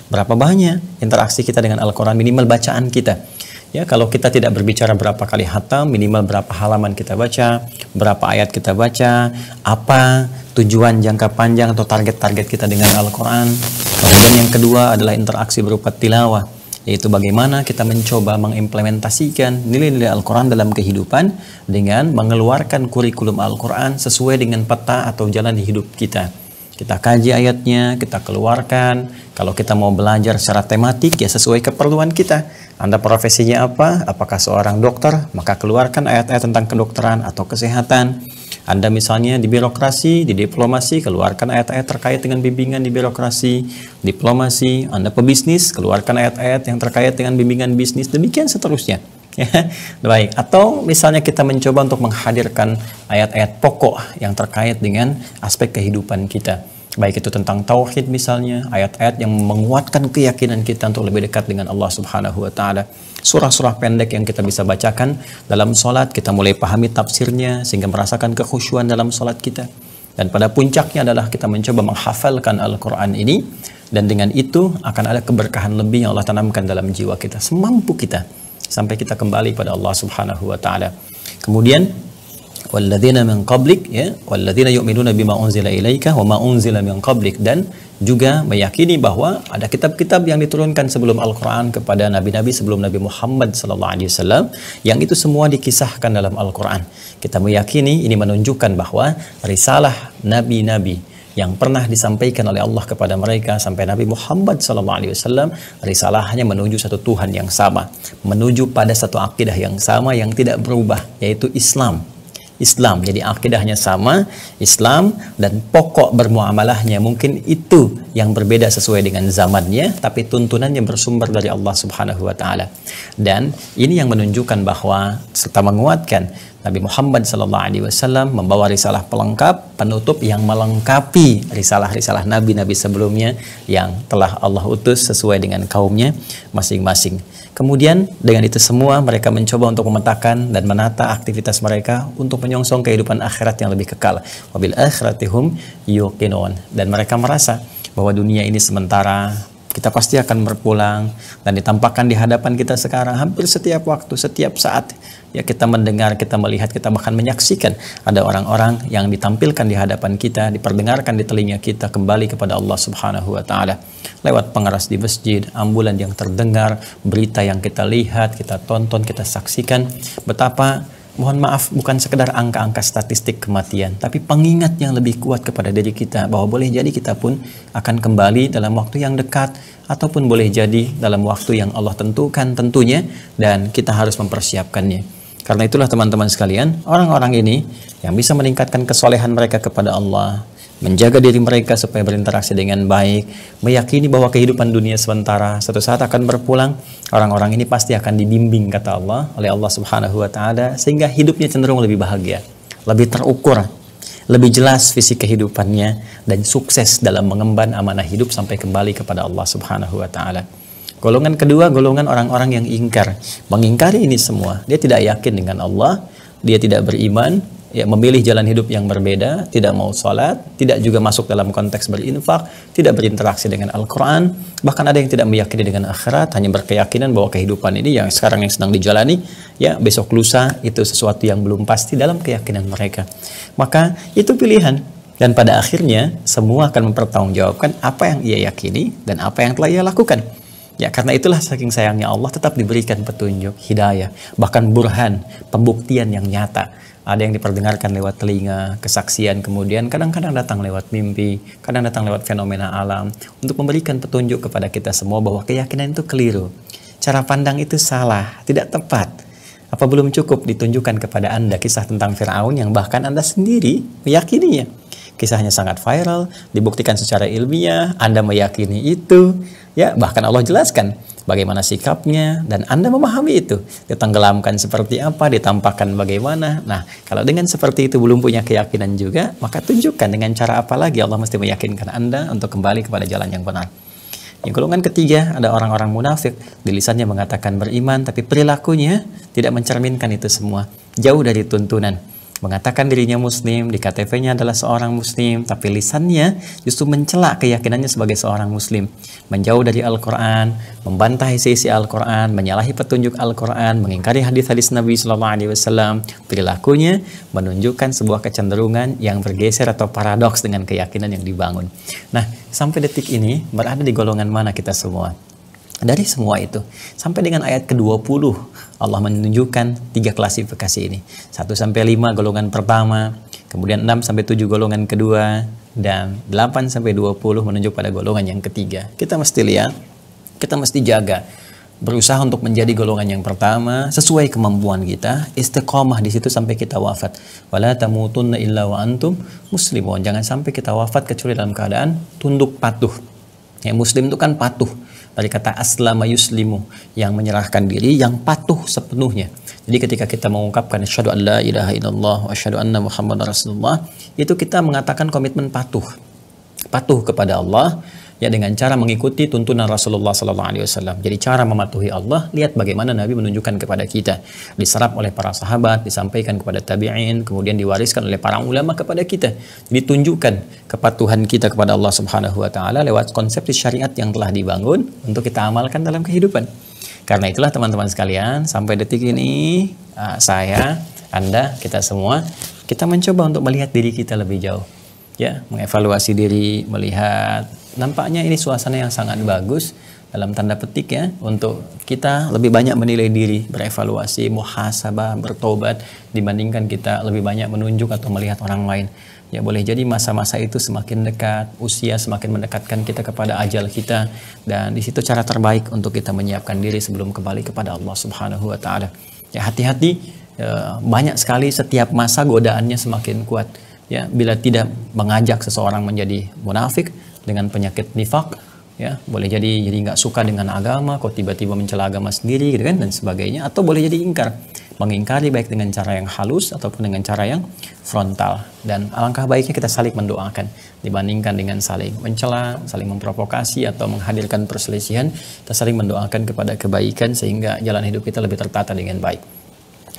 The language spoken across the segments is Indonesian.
berapa banyak interaksi kita dengan Al-Quran, minimal bacaan kita. Ya, kalau kita tidak berbicara berapa kali khatam, minimal berapa halaman kita baca, berapa ayat kita baca, apa tujuan jangka panjang atau target-target kita dengan Al-Quran. Kemudian yang kedua adalah interaksi berupa tilawah, yaitu bagaimana kita mencoba mengimplementasikan nilai-nilai Al-Quran dalam kehidupan dengan mengeluarkan kurikulum Al-Quran sesuai dengan peta atau jalan di hidup kita. Kita kaji ayatnya, kita keluarkan. Kalau kita mau belajar secara tematik, ya sesuai keperluan kita. Anda profesinya apa? Apakah seorang dokter? Maka keluarkan ayat-ayat tentang kedokteran atau kesehatan. Anda misalnya di birokrasi, di diplomasi, keluarkan ayat-ayat terkait dengan bimbingan di birokrasi, diplomasi. Anda pebisnis, keluarkan ayat-ayat yang terkait dengan bimbingan bisnis. Demikian seterusnya. Ya, baik. Atau misalnya kita mencoba untuk menghadirkan ayat-ayat pokok yang terkait dengan aspek kehidupan kita. Baik itu tentang tauhid misalnya, ayat-ayat yang menguatkan keyakinan kita untuk lebih dekat dengan Allah Subhanahu wa taala. Surah-surah pendek yang kita bisa bacakan dalam sholat, kita mulai pahami tafsirnya sehingga merasakan kekhusyuan dalam sholat kita. Dan pada puncaknya adalah kita mencoba menghafalkan Al-Quran ini, dan dengan itu akan ada keberkahan lebih yang Allah tanamkan dalam jiwa kita semampu kita, sampai kita kembali pada Allah Subhanahu wa taala. Kemudian walladzina min qablik, ya, walladzina yu'minuna bima unzila ilaika wa ma unzila min qablik, dan juga meyakini bahwa ada kitab-kitab yang diturunkan sebelum Al-Quran kepada nabi-nabi sebelum Nabi Muhammad sallallahu alaihi wasallam, yang itu semua dikisahkan dalam Al-Quran. Kita meyakini ini menunjukkan bahwa risalah nabi-nabi yang pernah disampaikan oleh Allah kepada mereka sampai Nabi Muhammad SAW, risalahnya menuju satu Tuhan yang sama, menuju pada satu akidah yang sama yang tidak berubah, yaitu Islam. Jadi akidahnya sama, Islam, dan pokok bermuamalahnya mungkin itu yang berbeda sesuai dengan zamannya, tapi tuntunannya bersumber dari Allah Subhanahu wa taala. Dan ini yang menunjukkan bahwa serta menguatkan Nabi Muhammad SAW membawa risalah pelengkap, penutup yang melengkapi risalah-risalah nabi-nabi sebelumnya yang telah Allah utus sesuai dengan kaumnya masing-masing. Kemudian dengan itu semua mereka mencoba untuk memetakan dan menata aktivitas mereka untuk menyongsong kehidupan akhirat yang lebih kekal. Wabil akhiratihum yuqinun. Dan mereka merasa bahwa dunia ini sementara, kita pasti akan berpulang, dan ditampakkan di hadapan kita sekarang hampir setiap waktu, setiap saat. Ya, kita mendengar, kita melihat, kita bahkan menyaksikan ada orang-orang yang ditampilkan di hadapan kita, diperdengarkan di telinga kita kembali kepada Allah Subhanahu wa taala. Lewat pengeras di masjid, ambulan yang terdengar, berita yang kita lihat, kita tonton, kita saksikan, betapa, mohon maaf, bukan sekedar angka-angka statistik kematian, tapi pengingat yang lebih kuat kepada diri kita bahwa boleh jadi kita pun akan kembali dalam waktu yang dekat, ataupun boleh jadi dalam waktu yang Allah tentukan tentunya, dan kita harus mempersiapkannya. Karena itulah teman-teman sekalian, orang-orang ini yang bisa meningkatkan kesolehan mereka kepada Allah, menjaga diri mereka supaya berinteraksi dengan baik, meyakini bahwa kehidupan dunia sementara, suatu saat akan berpulang. Orang-orang ini pasti akan dibimbing, kata Allah, oleh Allah Subhanahu wa taala, sehingga hidupnya cenderung lebih bahagia, lebih terukur, lebih jelas visi kehidupannya, dan sukses dalam mengemban amanah hidup sampai kembali kepada Allah Subhanahu wa taala. Golongan kedua, golongan orang-orang yang ingkar, mengingkari ini semua. Dia tidak yakin dengan Allah, dia tidak beriman, ya, memilih jalan hidup yang berbeda, tidak mau sholat, tidak juga masuk dalam konteks berinfak, tidak berinteraksi dengan Al-Quran, bahkan ada yang tidak meyakini dengan akhirat, hanya berkeyakinan bahwa kehidupan ini yang sekarang yang sedang dijalani, ya besok lusa itu sesuatu yang belum pasti dalam keyakinan mereka. Maka itu pilihan, dan pada akhirnya semua akan mempertanggungjawabkan apa yang ia yakini dan apa yang telah ia lakukan. Ya, karena itulah saking sayangnya Allah tetap diberikan petunjuk, hidayah, bahkan burhan, pembuktian yang nyata. Ada yang diperdengarkan lewat telinga, kesaksian, kemudian kadang-kadang datang lewat mimpi, kadang datang lewat fenomena alam, untuk memberikan petunjuk kepada kita semua bahwa keyakinan itu keliru. Cara pandang itu salah, tidak tepat. Apa belum cukup ditunjukkan kepada Anda kisah tentang Fir'aun yang bahkan Anda sendiri meyakininya? Kisahnya sangat viral, dibuktikan secara ilmiah, Anda meyakini itu, ya, bahkan Allah jelaskan bagaimana sikapnya, dan Anda memahami itu. Ditenggelamkan seperti apa, ditampakkan bagaimana. Nah, kalau dengan seperti itu belum punya keyakinan juga, maka tunjukkan dengan cara apa lagi Allah mesti meyakinkan Anda untuk kembali kepada jalan yang benar. Yang golongan ketiga, ada orang-orang munafik, di lisannya mengatakan beriman, tapi perilakunya tidak mencerminkan itu semua, jauh dari tuntunan. mengatakan dirinya muslim, di KTP-nya adalah seorang muslim, tapi lisannya justru mencela keyakinannya sebagai seorang muslim, menjauh dari Al-Quran, membantah isi-isi Al-Quran, menyalahi petunjuk Al-Quran, mengingkari hadis-hadis Nabi SAW. Perilakunya menunjukkan sebuah kecenderungan yang bergeser atau paradoks dengan keyakinan yang dibangun. Nah, sampai detik ini berada di golongan mana kita semua? Dari semua itu, sampai dengan ayat ke-20, Allah menunjukkan 3 klasifikasi ini. 1-5 golongan pertama, kemudian 6-7 golongan kedua, dan 8-20 menunjuk pada golongan yang ketiga. Kita mesti lihat, kita mesti jaga, berusaha untuk menjadi golongan yang pertama sesuai kemampuan kita, istiqomah di situ sampai kita wafat. Wala tamutunna illa wa antum muslimun. Jangan sampai kita wafat kecuali dalam keadaan tunduk patuh. Ya, muslim itu kan patuh. Dari kata aslama yuslimu, yang menyerahkan diri, yang patuh sepenuhnya. Jadi ketika kita mengungkapkan asyhadu an la ilaha illallah wa asyhadu anna muhammadar rasulullah, itu kita mengatakan komitmen patuh. Patuh kepada Allah, ya, dengan cara mengikuti tuntunan Rasulullah SAW. Jadi cara mematuhi Allah, lihat bagaimana Nabi menunjukkan kepada kita. Diserap oleh para sahabat, disampaikan kepada tabi'in, kemudian diwariskan oleh para ulama kepada kita. Ditunjukkan kepatuhan kita kepada Allah Subhanahu wa Ta'ala lewat konsepsi syariat yang telah dibangun untuk kita amalkan dalam kehidupan. Karena itulah teman-teman sekalian, sampai detik ini saya, Anda, kita semua, kita mencoba untuk melihat diri kita lebih jauh. Ya, mengevaluasi diri, melihat nampaknya ini suasana yang sangat bagus dalam tanda petik ya, untuk kita lebih banyak menilai diri, berevaluasi, muhasabah, bertobat, dibandingkan kita lebih banyak menunjuk atau melihat orang lain. Ya, boleh jadi masa-masa itu semakin dekat, usia semakin mendekatkan kita kepada ajal kita, dan di situ cara terbaik untuk kita menyiapkan diri sebelum kembali kepada Allah Subhanahu wa Ta'ala. Ya, hati-hati, banyak sekali setiap masa godaannya semakin kuat. Ya, bila tidak mengajak seseorang menjadi munafik dengan penyakit nifak, ya, boleh jadi nggak suka dengan agama, kok tiba-tiba mencela agama sendiri, gitu kan, dan sebagainya. Atau boleh jadi ingkar, mengingkari baik dengan cara yang halus ataupun dengan cara yang frontal. Dan alangkah baiknya kita saling mendoakan dibandingkan dengan saling mencela, saling memprovokasi atau menghadirkan perselisihan. Kita saling mendoakan kepada kebaikan sehingga jalan hidup kita lebih tertata dengan baik.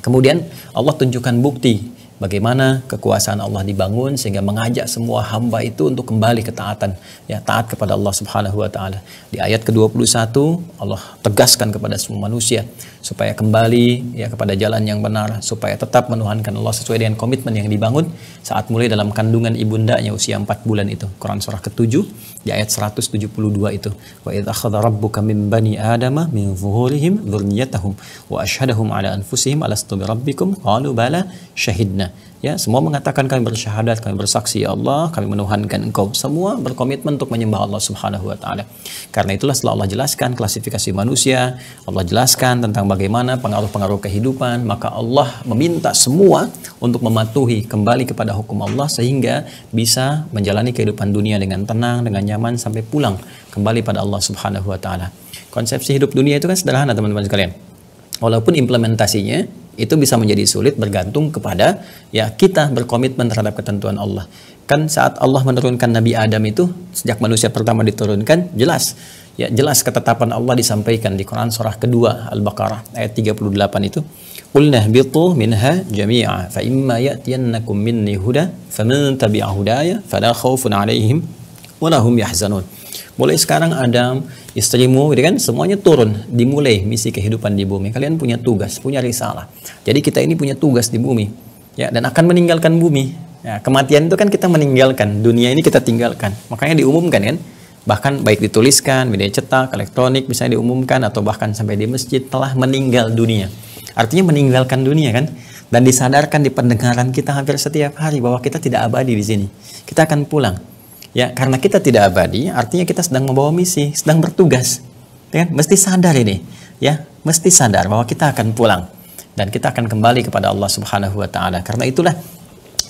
Kemudian Allah tunjukkan bukti bagaimana kekuasaan Allah dibangun sehingga mengajak semua hamba itu untuk kembali ke taatan, ya, taat kepada Allah Subhanahu wa Ta'ala. Di ayat ke-21 Allah tegaskan kepada semua manusia supaya kembali, ya, kepada jalan yang benar, supaya tetap menuhankan Allah sesuai dengan komitmen yang dibangun saat mulai dalam kandungan ibundanya usia 4 bulan itu. Quran surah ke-7 di ayat 172 itu. Wa idz akhadha rabbuka min bani adama min zuhurihim dzurriyyatahum wa asyhadahum ala anfusihim alastu birabbikum qalu bala syahidna. Ya, semua mengatakan kami bersyahadat, kami bersaksi ya Allah, kami menuhankan Engkau. Semua berkomitmen untuk menyembah Allah Subhanahu wa Ta'ala. Karena itulah setelah Allah jelaskan klasifikasi manusia, Allah jelaskan tentang bagaimana pengaruh-pengaruh kehidupan, maka Allah meminta semua untuk mematuhi kembali kepada hukum Allah sehingga bisa menjalani kehidupan dunia dengan tenang, dengan nyaman sampai pulang kembali pada Allah Subhanahu wa Ta'ala. Konsepsi hidup dunia itu kan sederhana teman-teman sekalian. Walaupun implementasinya itu bisa menjadi sulit bergantung kepada, ya, kita berkomitmen terhadap ketentuan Allah. Kan saat Allah menurunkan Nabi Adam itu, sejak manusia pertama diturunkan, jelas, ya, jelas ketetapan Allah disampaikan di Quran surah kedua Al-Baqarah ayat 38 itu. Qulna ihbitu minha jami'a fa imma ya'tiyannakum minni huda faman tabi'a hudaya fala khaufun 'alaihim wa lahum yahzanun. Mulai sekarang Adam, istrimu, gitu kan, semuanya turun, dimulai misi kehidupan di bumi. Kalian punya tugas, punya risalah. Jadi kita ini punya tugas di bumi, ya, dan akan meninggalkan bumi. Ya, kematian itu kan kita meninggalkan, dunia ini kita tinggalkan. Makanya diumumkan kan, bahkan baik dituliskan, media cetak, elektronik, misalnya diumumkan atau bahkan sampai di masjid telah meninggal dunia. Artinya meninggalkan dunia kan, dan disadarkan di pendengaran kita hampir setiap hari bahwa kita tidak abadi di sini. Kita akan pulang. Ya, karena kita tidak abadi, artinya kita sedang membawa misi, sedang bertugas. Ya, mesti sadar ini, ya, mesti sadar bahwa kita akan pulang dan kita akan kembali kepada Allah Subhanahu wa Ta'ala. Karena itulah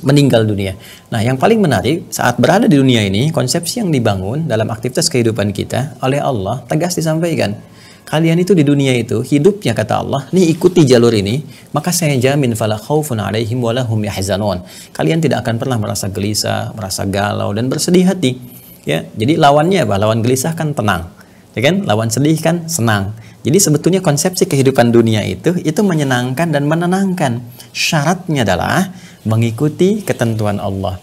meninggal dunia. Nah, yang paling menarik saat berada di dunia ini, konsepsi yang dibangun dalam aktivitas kehidupan kita oleh Allah tegas disampaikan. Kalian itu di dunia itu hidupnya, kata Allah, nih ikuti jalur ini, maka saya jamin fala khaufun 'alaihim wa lahum yahzanun. Kalian tidak akan pernah merasa gelisah, merasa galau dan bersedih hati. Ya, jadi lawannya apa? Lawan gelisah kan tenang. Ya kan? Lawan sedih kan senang. Jadi sebetulnya konsepsi kehidupan dunia itu menyenangkan dan menenangkan. Syaratnya adalah mengikuti ketentuan Allah.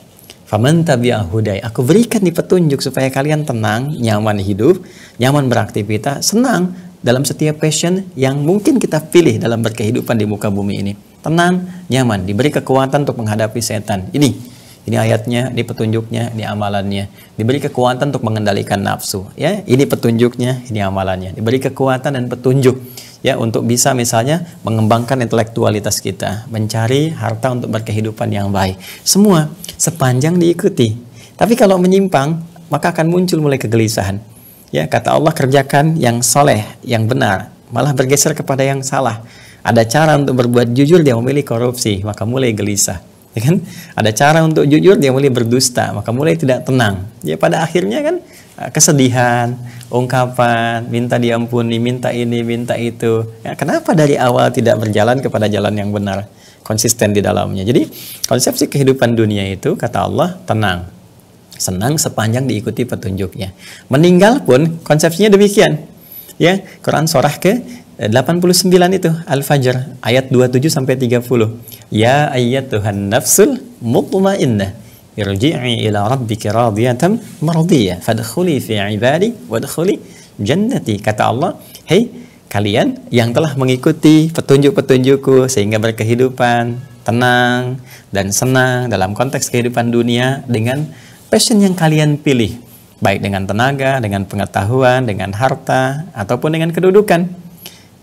Faman tabi'a hudai, aku berikan di petunjuk supaya kalian tenang, nyaman hidup, nyaman beraktivitas, senang dalam setiap passion yang mungkin kita pilih dalam berkehidupan di muka bumi ini. Tenang, nyaman, diberi kekuatan untuk menghadapi setan. Ini ayatnya, ini petunjuknya, ini amalannya. Diberi kekuatan untuk mengendalikan nafsu, ya. Ini petunjuknya, ini amalannya. Diberi kekuatan dan petunjuk, ya, untuk bisa misalnya mengembangkan intelektualitas kita, mencari harta untuk berkehidupan yang baik. Semua sepanjang diikuti. Tapi kalau menyimpang, maka akan muncul mulai kegelisahan. Ya, kata Allah, kerjakan yang soleh, yang benar, malah bergeser kepada yang salah. Ada cara untuk berbuat jujur, dia memilih korupsi, maka mulai gelisah. Ya kan? Ada cara untuk jujur, dia mulai berdusta, maka mulai tidak tenang. Ya, pada akhirnya kan kesedihan, ungkapan, minta diampuni, minta ini, minta itu. Ya, kenapa dari awal tidak berjalan kepada jalan yang benar, konsisten di dalamnya? Jadi konsepsi kehidupan dunia itu, kata Allah, tenang, senang sepanjang diikuti petunjuknya. Meninggal pun konsepsinya demikian. Ya, Quran surah ke 89 itu Al-Fajr ayat 27 sampai 30. Ya ayyatuhan nafsul mutmainnah irji'i ila rabbiki radiyatan mardiyah fadkhuli fi ibadi wadkhuli jannati. Kata Allah, hei kalian yang telah mengikuti petunjuk-petunjukku sehingga berkehidupan tenang dan senang dalam konteks kehidupan dunia dengan passion yang kalian pilih, baik dengan tenaga, dengan pengetahuan, dengan harta, ataupun dengan kedudukan.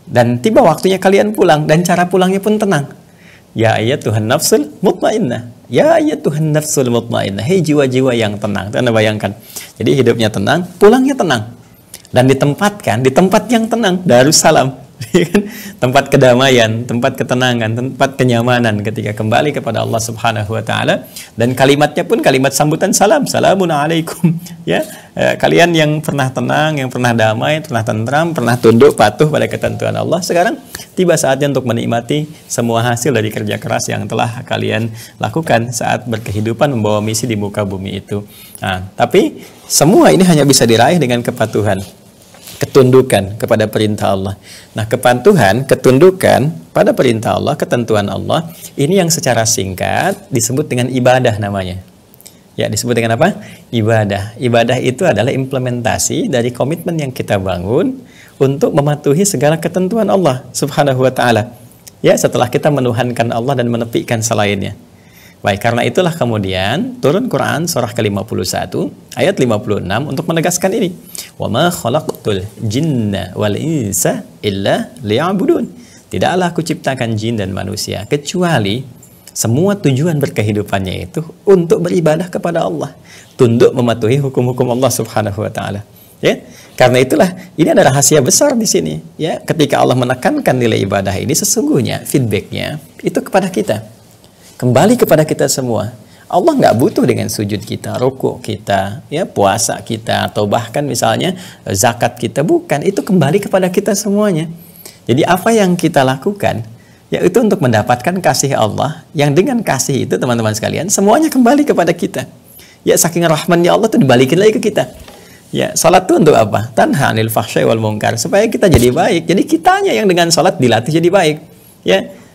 Dan tiba waktunya kalian pulang, dan cara pulangnya pun tenang. Ya ayyatuhan nafsul mutmainnah. Ya ayyatuhan nafsul mutmainnah. Hei jiwa-jiwa yang tenang. Anda bayangkan. Jadi hidupnya tenang, pulangnya tenang. Dan ditempatkan di tempat yang tenang, Darussalam. Tempat kedamaian, tempat ketenangan, tempat kenyamanan ketika kembali kepada Allah Subhanahu wa taala. Dan kalimatnya pun kalimat sambutan salam, salamun alaikum. Ya, kalian yang pernah tenang, yang pernah damai, pernah tentram, pernah tunduk patuh pada ketentuan Allah, sekarang tiba saatnya untuk menikmati semua hasil dari kerja keras yang telah kalian lakukan saat berkehidupan membawa misi di muka bumi itu. Nah, tapi semua ini hanya bisa diraih dengan kepatuhan, ketundukan kepada perintah Allah. Nah, kepatuhan, ketundukan pada perintah Allah, ketentuan Allah, ini yang secara singkat disebut dengan ibadah namanya. Ya, disebut dengan apa? Ibadah. Ibadah itu adalah implementasi dari komitmen yang kita bangun untuk mematuhi segala ketentuan Allah Subhanahu wa taala. Ya, setelah kita menuhankan Allah dan menepikan selainnya. Baik, karena itulah kemudian turun Quran surah ke-51 ayat 56 untuk menegaskan ini. Wa ma khalaqtul jinna wal insa illa liya'budun. Tidaklah aku ciptakan jin dan manusia kecuali semua tujuan berkehidupannya itu untuk beribadah kepada Allah, tunduk mematuhi hukum-hukum Allah Subhanahu wa taala. Ya, karena itulah ini ada rahasia besar di sini. Ya, ketika Allah menekankan nilai ibadah ini, sesungguhnya feedbacknya itu kepada kita. Kembali kepada kita semua. Allah nggak butuh dengan sujud kita, rukuk kita, ya, puasa kita, atau bahkan misalnya zakat kita. Bukan, itu kembali kepada kita semuanya. Jadi apa yang kita lakukan, yaitu untuk mendapatkan kasih Allah, yang dengan kasih itu teman-teman sekalian, semuanya kembali kepada kita. Ya, saking rahmannya Allah tuh dibalikin lagi ke kita. Ya, salat itu untuk apa? Tanha 'anil fahsya'i wal munkar, supaya kita jadi baik. Jadi kitanya yang dengan salat dilatih jadi baik.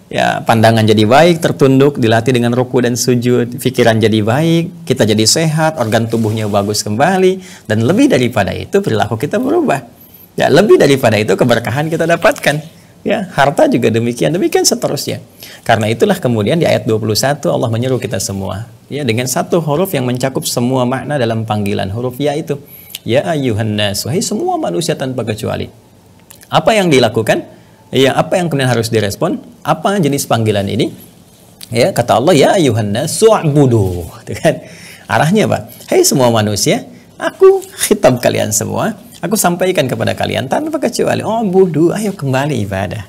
Ya, pandangan jadi baik, tertunduk, dilatih dengan ruku dan sujud, pikiran jadi baik, kita jadi sehat, organ tubuhnya bagus kembali, dan lebih daripada itu perilaku kita berubah. Ya, lebih daripada itu keberkahan kita dapatkan. Ya, harta juga demikian seterusnya. Karena itulah kemudian di ayat 21 Allah menyeru kita semua, ya, dengan satu huruf yang mencakup semua makna dalam panggilan, huruf ya itu. Ya ayyuhan nas, wahai semua manusia tanpa kecuali. Apa yang dilakukan? Ya, apa yang kemudian harus direspon? Apa jenis panggilan ini? Ya, kata Allah, ya ayyuhan nas su'budu. Kan? Arahnya apa? Hei semua manusia, aku khitab kalian semua, aku sampaikan kepada kalian tanpa kecuali, oh budu, ayo kembali ibadah.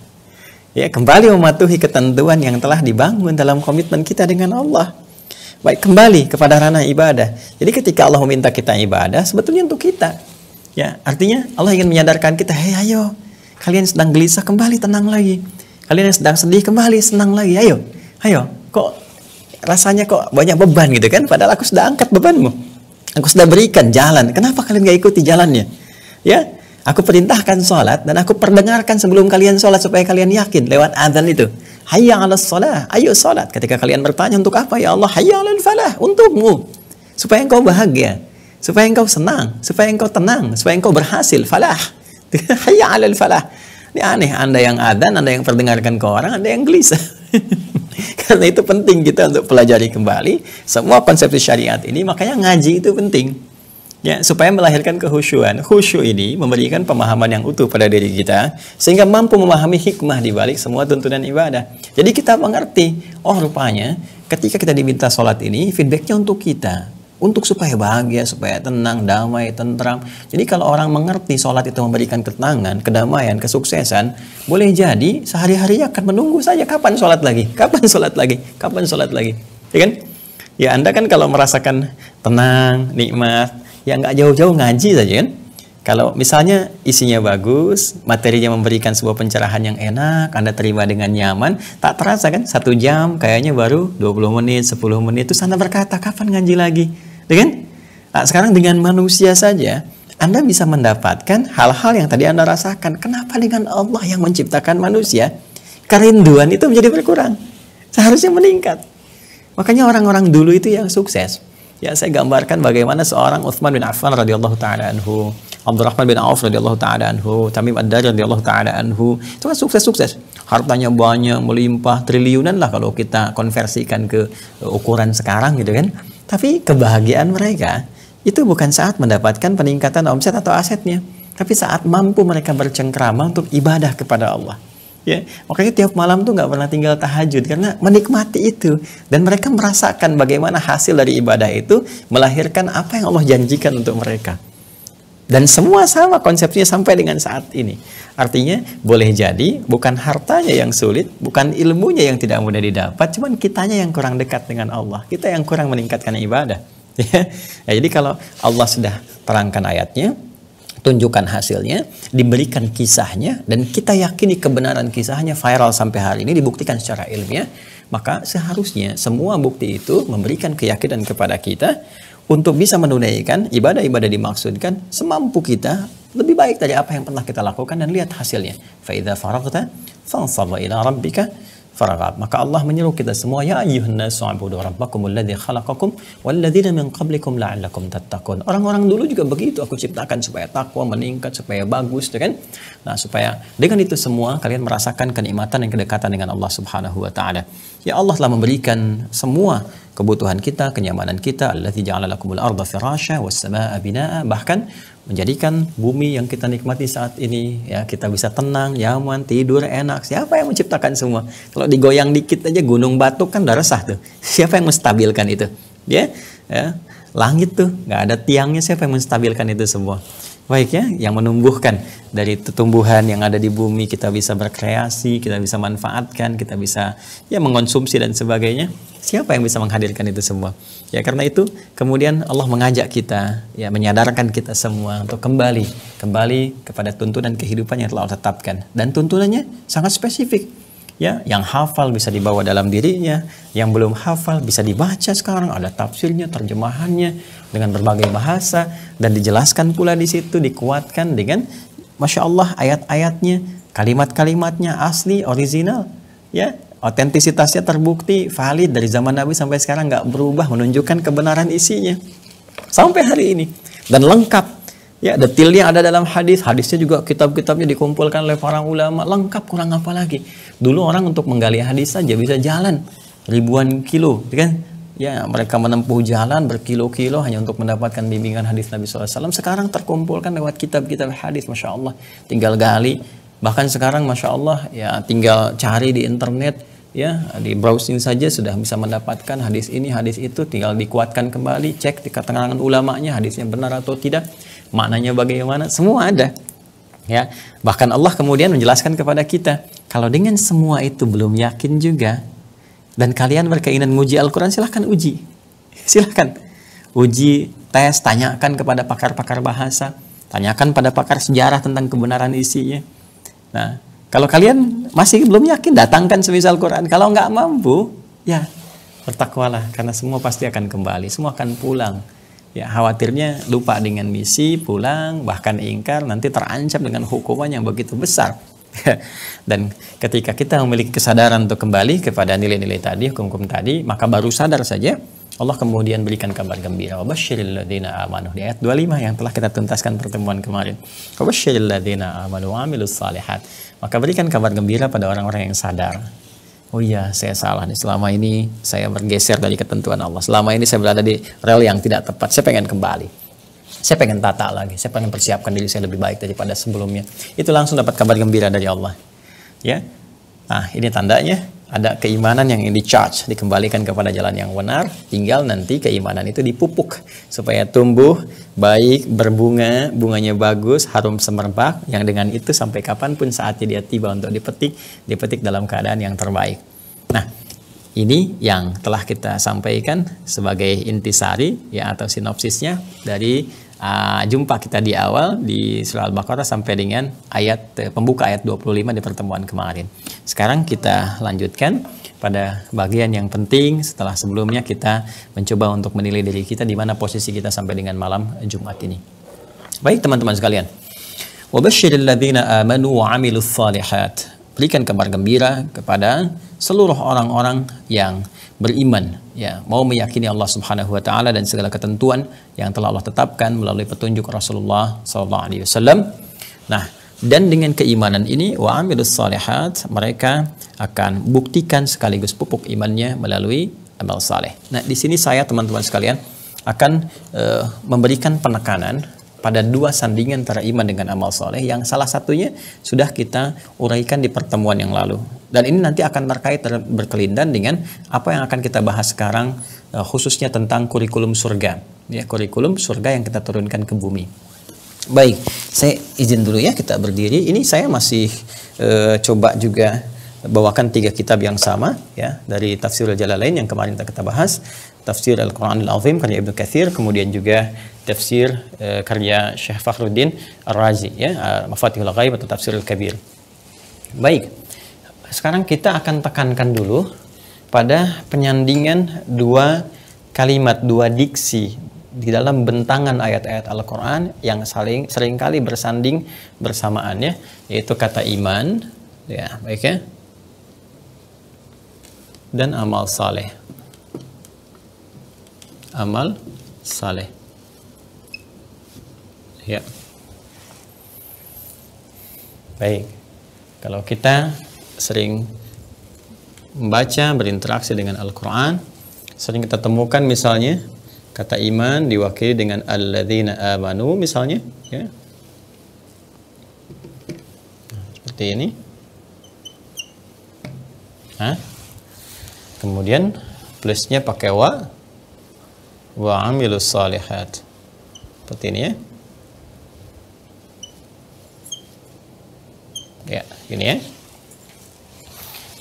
Ya, kembali mematuhi ketentuan yang telah dibangun dalam komitmen kita dengan Allah. Baik, kembali kepada ranah ibadah. Jadi ketika Allah meminta kita ibadah, sebetulnya untuk kita. Ya, artinya Allah ingin menyadarkan kita, hei ayo, kalian sedang gelisah, kembali tenang lagi. Kalian yang sedang sedih, kembali senang lagi. Ayo, kok rasanya kok banyak beban gitu kan? Padahal aku sudah angkat bebanmu. Aku sudah berikan jalan. Kenapa kalian gak ikuti jalannya? Ya, aku perintahkan sholat dan aku perdengarkan sebelum kalian sholat supaya kalian yakin lewat azan itu. hayya 'alas shalah, ayo salat. Ketika kalian bertanya untuk apa ya Allah, hayya 'alal falah, untukmu. Supaya engkau bahagia, supaya engkau senang, supaya engkau tenang, supaya engkau berhasil, falah. Hayya 'alal falah. Ini aneh, Anda yang adzan, Anda yang perdengarkan ke orang, Anda yang gelisah. Karena itu penting kita untuk pelajari kembali semua konsepsi syariat ini, makanya ngaji itu penting. Ya, supaya melahirkan kehusyuan. Khusyuk ini memberikan pemahaman yang utuh pada diri kita sehingga mampu memahami hikmah di balik semua tuntunan ibadah. Jadi kita mengerti, oh rupanya ketika kita diminta sholat ini feedbacknya untuk kita, untuk supaya bahagia, supaya tenang, damai, tentram. Jadi kalau orang mengerti sholat itu memberikan ketenangan, kedamaian, kesuksesan, boleh jadi sehari-harinya akan menunggu saja kapan sholat lagi, kapan sholat lagi, kapan sholat lagi, ya kan? Ya Anda kan kalau merasakan tenang, nikmat, ya nggak jauh-jauh ngaji saja kan. Kalau misalnya isinya bagus, materinya memberikan sebuah pencerahan yang enak, Anda terima dengan nyaman, tak terasa kan 1 jam kayaknya baru 20 menit, 10 menit, terus Anda berkata kapan ngaji lagi, ya kan? Nah, sekarang dengan manusia saja Anda bisa mendapatkan hal-hal yang tadi Anda rasakan. Kenapa dengan Allah yang menciptakan manusia kerinduan itu menjadi berkurang? Seharusnya meningkat. Makanya orang-orang dulu itu yang sukses. Ya, saya gambarkan bagaimana seorang Utsman bin Affan radhiyallahu taala anhu, Abdurrahman bin Auf radhiyallahu taala anhu, Tamim ad-Dari radhiyallahu taala anhu. Itu kan sukses-sukses. Hartanya banyak, melimpah, triliunan lah kalau kita konversikan ke ukuran sekarang gitu kan. Tapi kebahagiaan mereka itu bukan saat mendapatkan peningkatan omset atau asetnya, tapi saat mampu mereka bercengkrama untuk ibadah kepada Allah. Ya, makanya tiap malam tuh nggak pernah tinggal tahajud karena menikmati itu, dan mereka merasakan bagaimana hasil dari ibadah itu melahirkan apa yang Allah janjikan untuk mereka. Dan semua sama konsepnya sampai dengan saat ini. Artinya boleh jadi bukan hartanya yang sulit, bukan ilmunya yang tidak mudah didapat, cuman kitanya yang kurang dekat dengan Allah, kita yang kurang meningkatkan ibadah. Ya, jadi kalau Allah sudah terangkan ayatnya, tunjukkan hasilnya, diberikan kisahnya, dan kita yakini kebenaran kisahnya viral sampai hari ini, dibuktikan secara ilmiah, maka seharusnya semua bukti itu memberikan keyakinan kepada kita untuk bisa menunaikan ibadah-ibadah dimaksudkan semampu kita, lebih baik dari apa yang pernah kita lakukan, dan lihat hasilnya. Fa idza faraghta fansab ila rabbika farghab. Maka Allah menyeru kita semua, ya ayyuhan nasu ubudu rabbakumul ladzi khalaqakum walladzina min qablikum la'allakum tattaqun. Orang-orang dulu juga begitu aku ciptakan supaya takwa meningkat, supaya bagus, kan? Nah, supaya dengan itu semua kalian merasakan kenikmatan dan kedekatan dengan Allah Subhanahu wa taala. Ya Allah telah memberikan semua kebutuhan kita, kenyamanan kita, allazi ja'ala lakumul arda firasya was samaa'a binaa'a, bahkan menjadikan bumi yang kita nikmati saat ini, ya kita bisa tenang, nyaman, tidur enak. Siapa yang menciptakan semua? Kalau digoyang dikit aja gunung batu kan udah resah tuh. Siapa yang menstabilkan itu? Ya, langit tuh nggak ada tiangnya, siapa yang menstabilkan itu semua? Baik ya, yang menumbuhkan dari tumbuhan yang ada di bumi, kita bisa berkreasi, kita bisa manfaatkan, kita bisa ya mengonsumsi dan sebagainya. Siapa yang bisa menghadirkan itu semua? Ya karena itu kemudian Allah mengajak kita, ya menyadarkan kita semua untuk kembali kepada tuntunan kehidupan yang telah Allah tetapkan, dan tuntunannya sangat spesifik. Ya, yang hafal bisa dibawa dalam dirinya, yang belum hafal bisa dibaca sekarang, ada tafsirnya, terjemahannya dengan berbagai bahasa, dan dijelaskan pula di situ, dikuatkan dengan Masya Allah ayat-ayatnya, kalimat-kalimatnya asli, original, ya, otentisitasnya terbukti, valid dari zaman Nabi sampai sekarang, nggak berubah, menunjukkan kebenaran isinya sampai hari ini, dan lengkap. Ya, detailnya ada dalam hadis, hadisnya juga kitab-kitabnya dikumpulkan oleh para ulama, lengkap, kurang apa lagi. Dulu orang untuk menggali hadis saja bisa jalan ribuan kilo, kan? Ya, mereka menempuh jalan berkilo-kilo hanya untuk mendapatkan bimbingan hadis Nabi SAW. Sekarang terkumpulkan lewat kitab-kitab hadis, Masya Allah. Tinggal gali, bahkan sekarang Masya Allah, ya tinggal cari di internet, ya di browsing saja sudah bisa mendapatkan hadis ini, hadis itu, tinggal dikuatkan kembali, cek di keterangan ulamanya, hadisnya benar atau tidak, maknanya bagaimana, semua ada. Ya, bahkan Allah kemudian menjelaskan kepada kita, kalau dengan semua itu belum yakin juga, dan kalian berkeinginan menguji Al-Quran, silahkan uji. Silahkan uji, tes, tanyakan kepada pakar-pakar bahasa, tanyakan pada pakar sejarah tentang kebenaran isinya. Nah, kalau kalian masih belum yakin, datangkan semisal Quran. Kalau nggak mampu, ya bertakwalah, karena semua pasti akan kembali, semua akan pulang. Ya, khawatirnya lupa dengan misi, pulang, bahkan ingkar, nanti terancam dengan hukuman yang begitu besar. Dan ketika kita memiliki kesadaran untuk kembali kepada nilai-nilai tadi, hukum-hukum tadi, maka baru sadar saja Allah kemudian berikan kabar gembira. Wabasyiril ladzina amanu, di ayat 25 yang telah kita tuntaskan pertemuan kemarin. Wabasyiril ladzina amanu wa amilus salihat. Maka berikan kabar gembira pada orang-orang yang sadar. Oh iya, saya salah nih. Selama ini saya bergeser dari ketentuan Allah. Selama ini saya berada di rel yang tidak tepat. Saya pengen kembali. Saya pengen tata lagi. Saya pengen persiapkan diri saya lebih baik daripada sebelumnya. Itu langsung dapat kabar gembira dari Allah. Ya. Nah, ini tandanya ada keimanan yang di-charge, dikembalikan kepada jalan yang benar. Tinggal nanti keimanan itu dipupuk supaya tumbuh baik, berbunga, bunganya bagus, harum semerbak, yang dengan itu sampai kapanpun saatnya dia tiba untuk dipetik dalam keadaan yang terbaik. Nah, ini yang telah kita sampaikan sebagai intisari ya, atau sinopsisnya dari jumpa kita di awal di surah Al-Baqarah sampai dengan ayat pembuka ayat 25 di pertemuan kemarin. Sekarang kita lanjutkan pada bagian yang penting setelah sebelumnya kita mencoba untuk menilai diri kita di mana posisi kita sampai dengan malam Jumat ini. Baik teman-teman sekalian. Wabasyiril ladzina amanu wa 'amilus shalihat. Berikan kabar gembira kepada seluruh orang-orang yang beriman, ya, mau meyakini Allah Subhanahu wa taala dan segala ketentuan yang telah Allah tetapkan melalui petunjuk Rasulullah sallallahu alaihi wasallam. Nah, dan dengan keimanan ini wa amilus shalihat, mereka akan buktikan sekaligus pupuk imannya melalui amal saleh. Nah, di sini saya teman-teman sekalian akan memberikan penekanan pada dua sandingan antara iman dengan amal soleh yang salah satunya sudah kita uraikan di pertemuan yang lalu, dan ini nanti akan terkait berkelindan dengan apa yang akan kita bahas sekarang, khususnya tentang kurikulum surga, ya, kurikulum surga yang kita turunkan ke bumi. Baik, saya izin dulu ya kita berdiri. Ini saya masih coba juga bawakan 3 kitab yang sama, ya, dari Tafsirul Jalalain yang kemarin kita bahas, Tafsir Al-Quran Al-Azim karya Ibnu Katsir, kemudian juga tafsir karya Syekh Fakhruddin Ar-Razi, ya, Mafatihul Ghaib atau Tafsir Al-Kabir. Baik, sekarang kita akan tekankan dulu pada penyandingan 2 kalimat, 2 diksi di dalam bentangan ayat-ayat Al-Quran yang seringkali bersanding bersamaan, ya, yaitu kata iman, ya, baik ya, dan amal saleh. Amal saleh, ya. Baik, kalau kita sering membaca, berinteraksi dengan Al-Quran, sering kita temukan misalnya kata iman diwakili dengan alladzina amanu misalnya, ya, seperti ini. Nah, kemudian plusnya pakai wa amilus salihat, seperti ini, ya. Ya, ini ya.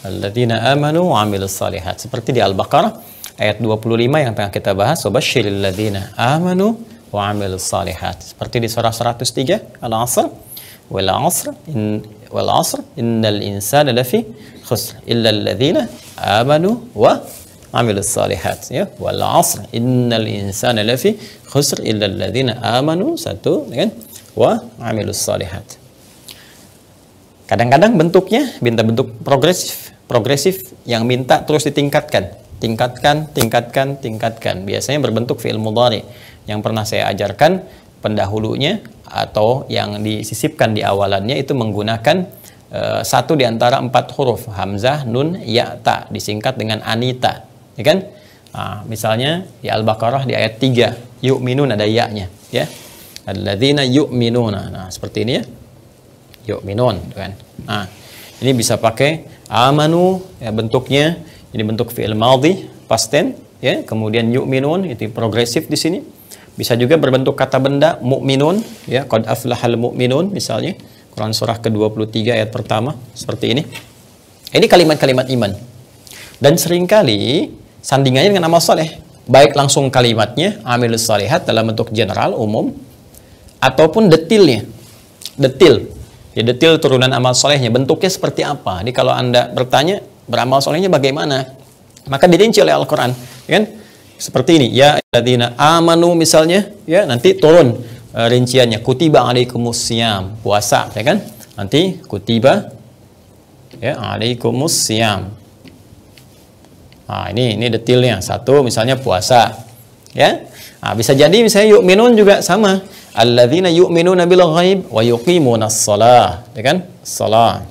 Alladzina amanu wa amilus salihat, seperti di Al-Baqarah ayat 25 yang tengah kita bahas, wabasyiril ladzina amanu wa amilus salihat, seperti di surah 103 Al-Asr, wal 'asr innal insana lafi khusr illa alladzina amanu wa amilus salihat, ya, wal 'asr innal insana lafi khusr illa alladzina amanu, satu dengan wa amilus salihat. Kadang-kadang bentuknya bentuk progresif yang minta terus tingkatkan. Biasanya berbentuk fi'il mudhari yang pernah saya ajarkan pendahulunya atau yang disisipkan di awalannya itu menggunakan satu di antara 4 huruf, hamzah, nun, ya, ta, disingkat dengan anita, ya kan? Nah, misalnya di Al-Baqarah di ayat 3 yu'minun ada ya-nya, ya, alladzina yu'minuna. Nah, seperti ini, ya, yu'minun, kan? Nah, ini bisa pakai amanu, ya, bentuknya ini bentuk fi'il madhi past tense, ya, kemudian yu'minun itu progresif di sini. Bisa juga berbentuk kata benda mu'minun, ya, qad aflahal mu'minun misalnya Quran surah ke-23 ayat pertama, seperti ini. Ini kalimat-kalimat iman. Dan seringkali sandingannya dengan amal saleh, baik langsung kalimatnya amilus salihat dalam bentuk general umum ataupun detil turunan amal solehnya, bentuknya seperti apa. Jadi kalau Anda bertanya beramal solehnya bagaimana, maka dirinci oleh Al-Quran, kan? Seperti ini, ya alladzina amanu misalnya, ya, nanti turun rinciannya, kutiba alaikumus syiyam, puasa, ya kan? Nanti kutiba Ya, alaikumusiyam. Nah, ini detailnya. Satu misalnya puasa. Ya. Nah, bisa jadi misalnya yu'minun juga sama. Alladzina yu'minuna bil ghaib wa yuqimunas shalah, ya kan? Shalah.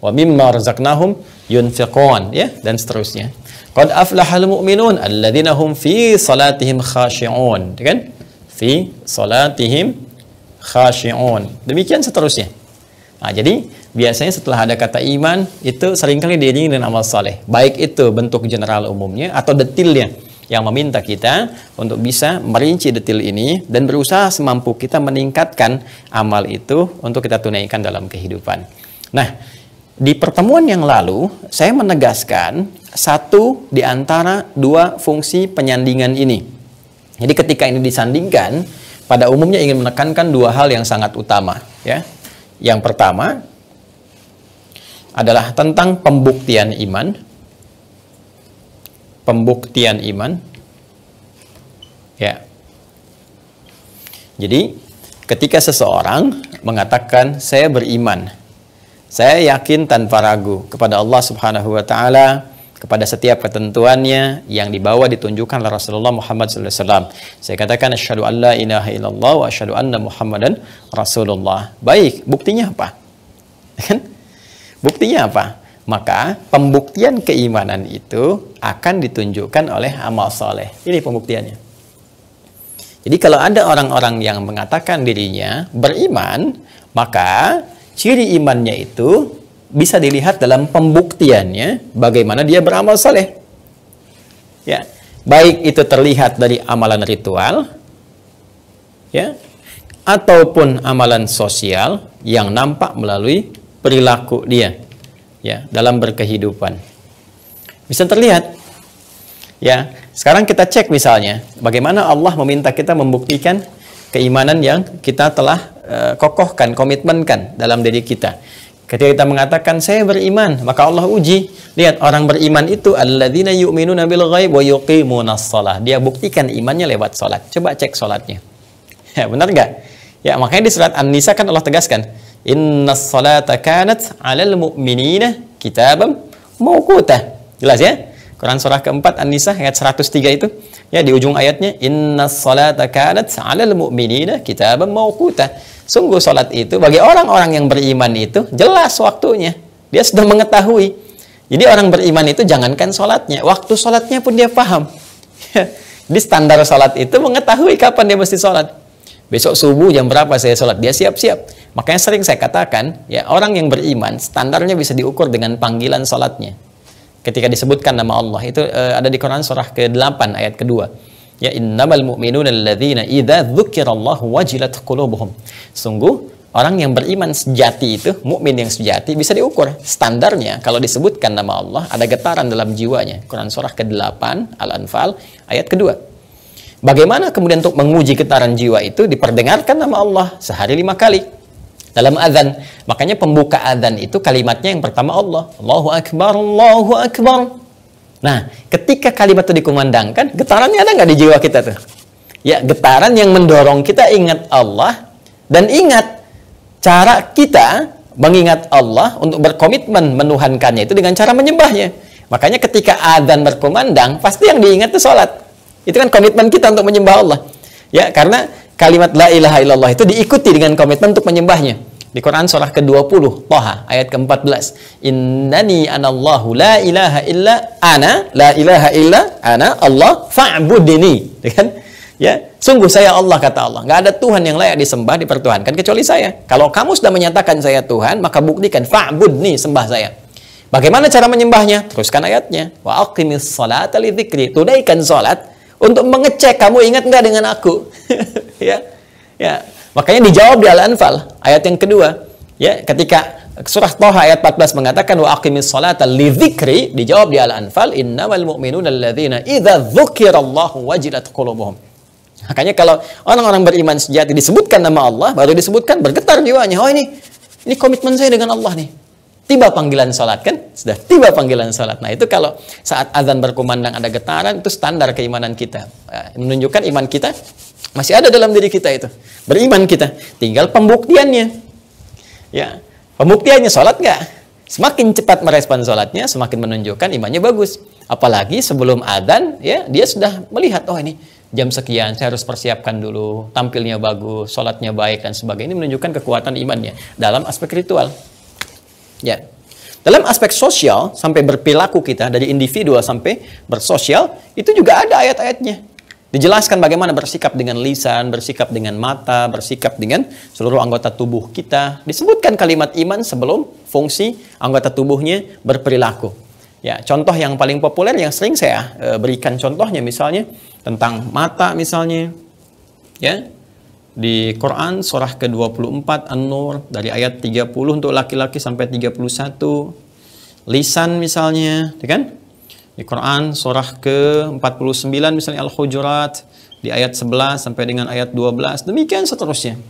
Wa mimma razaqnahum yunfiqun, ya, dan seterusnya. Qad aflahal mu'minun alladzina hum fi salatihim khashi'un, ya kan? Fi salatihim khashi'un. Demikian seterusnya. Nah, jadi biasanya setelah ada kata iman itu seringkali diiringi dengan amal saleh. Baik itu bentuk general umumnya atau detailnya yang meminta kita untuk bisa merinci detail ini dan berusaha semampu kita meningkatkan amal itu untuk kita tunaikan dalam kehidupan. Nah, di pertemuan yang lalu saya menegaskan satu di antara dua fungsi penyandingan ini. Jadi ketika ini disandingkan, pada umumnya ingin menekankan dua hal yang sangat utama, ya. Yang pertama adalah tentang pembuktian iman. Pembuktian iman. Ya. Jadi, ketika seseorang mengatakan saya beriman, saya yakin tanpa ragu kepada Allah Subhanahu wa taala, kepada setiap ketentuannya yang dibawa ditunjukkan oleh Rasulullah Muhammad SAW. Saya katakan asyhadu an la ilaha illallah wa asyhadu anna Muhammadan Rasulullah. Baik, buktinya apa? Kan? Buktinya apa? Maka pembuktian keimanan itu akan ditunjukkan oleh amal soleh. Ini pembuktiannya. Jadi kalau ada orang-orang yang mengatakan dirinya beriman, maka ciri imannya itu bisa dilihat dalam pembuktiannya bagaimana dia beramal saleh. Ya, baik itu terlihat dari amalan ritual, ya, ataupun amalan sosial yang nampak melalui perilaku dia, ya, dalam berkehidupan. Bisa terlihat. Ya, sekarang kita cek misalnya bagaimana Allah meminta kita membuktikan keimanan yang kita telah kokohkan, komitmenkan dalam diri kita. Ketika kita mengatakan saya beriman, maka Allah uji. Lihat, orang beriman itu alladzina yu'minuna bil ghaib wa yuqimunas shalah. Dia buktikan imannya lewat salat. Coba cek salatnya. Ya, benar enggak? Ya, makanya di surat An-Nisa kan Allah tegaskan, innas salata kanat 'alal mu'minina kitaban mawqutah. Jelas ya? Quran surah keempat An-Nisa ayat 103 itu. Ya, di ujung ayatnya innas salata kanat 'alal mu'minina kitaban mawqutah. Sungguh salat itu bagi orang-orang yang beriman itu jelas waktunya. Dia sudah mengetahui. Jadi orang beriman itu jangankan salatnya, waktu salatnya pun dia paham. Di standar salat itu mengetahui kapan dia mesti salat. Besok subuh jam berapa saya salat, dia siap-siap. Makanya sering saya katakan, ya, orang yang beriman standarnya bisa diukur dengan panggilan salatnya. Ketika disebutkan nama Allah itu ada di Quran surah ke-8 ayat kedua. Ya, innamal mu'minuna alladzina idza dzukirallahu wajilat qulubuhum. Sungguh orang yang beriman sejati itu, mukmin yang sejati bisa diukur. Standarnya kalau disebutkan nama Allah ada getaran dalam jiwanya. Quran surah ke-8 Al-Anfal ayat kedua. Bagaimana kemudian untuk menguji getaran jiwa itu? Diperdengarkan nama Allah sehari 5 kali dalam azan. Makanya pembuka azan itu kalimatnya yang pertama Allah. Allahu Akbar, Allahu Akbar. Nah, ketika kalimat itu dikumandangkan, getarannya ada nggak di jiwa kita tuh? Ya, getaran yang mendorong kita ingat Allah dan ingat cara kita mengingat Allah untuk berkomitmen menuhankannya itu dengan cara menyembahnya. Makanya ketika azan berkumandang, pasti yang diingat itu sholat. Itu kan komitmen kita untuk menyembah Allah. Ya, karena kalimat la ilaha illallah itu diikuti dengan komitmen untuk menyembahnya. Di Quran surah ke-20, Thaha, ayat ke-14. Innani anallahu la ilaha illa ana, la ilaha illa ana, Allah fa'budini. Kan? Ya, sungguh saya Allah, kata Allah. Nggak ada Tuhan yang layak disembah, dipertuhankan kecuali saya. Kalau kamu sudah menyatakan saya Tuhan, maka buktikan fa'budni, sembah saya. Bagaimana cara menyembahnya? Teruskan ayatnya. Wa aqimis salata li dzikri. Tunaikan salat untuk mengecek kamu ingat nggak dengan aku. Ya. Ya. Makanya dijawab di Al-Anfal ayat yang kedua, ya, ketika surah Thaha ayat 14 mengatakan wa aqimis salata li dzikri, dijawab di Al-Anfal innamal mu'minuna alladzina idza dzukirallahu wajilat qulubuhum. Makanya kalau orang-orang beriman sejati disebutkan nama Allah, baru disebutkan bergetar jiwanya. Oh, ini komitmen saya dengan Allah nih. Tiba panggilan salat, kan? Sudah tiba panggilan salat. Nah, itu kalau saat azan berkumandang ada getaran, itu standar keimanan kita. Menunjukkan iman kita masih ada dalam diri kita itu. Beriman kita. Tinggal pembuktiannya. Ya, pembuktiannya salat nggak? Semakin cepat merespon sholatnya, semakin menunjukkan imannya bagus. Apalagi sebelum adzan, ya dia sudah melihat, oh ini jam sekian, saya harus persiapkan dulu, tampilnya bagus, sholatnya baik dan sebagainya. Ini menunjukkan kekuatan imannya dalam aspek ritual. Ya, dalam aspek sosial sampai berperilaku kita dari individual sampai bersosial itu juga ada ayat-ayatnya. Dijelaskan bagaimana bersikap dengan lisan, bersikap dengan mata, bersikap dengan seluruh anggota tubuh kita. Disebutkan kalimat iman sebelum fungsi anggota tubuhnya berperilaku. Ya, contoh yang paling populer yang sering saya berikan contohnya misalnya tentang mata misalnya. Ya. Di Quran surah ke-24 An-Nur dari ayat 30 untuk laki-laki sampai 31. Lisan misalnya, ya kan? Di Quran surah ke-49 misalnya Al-Hujurat di ayat 11 sampai dengan ayat 12, demikian seterusnya.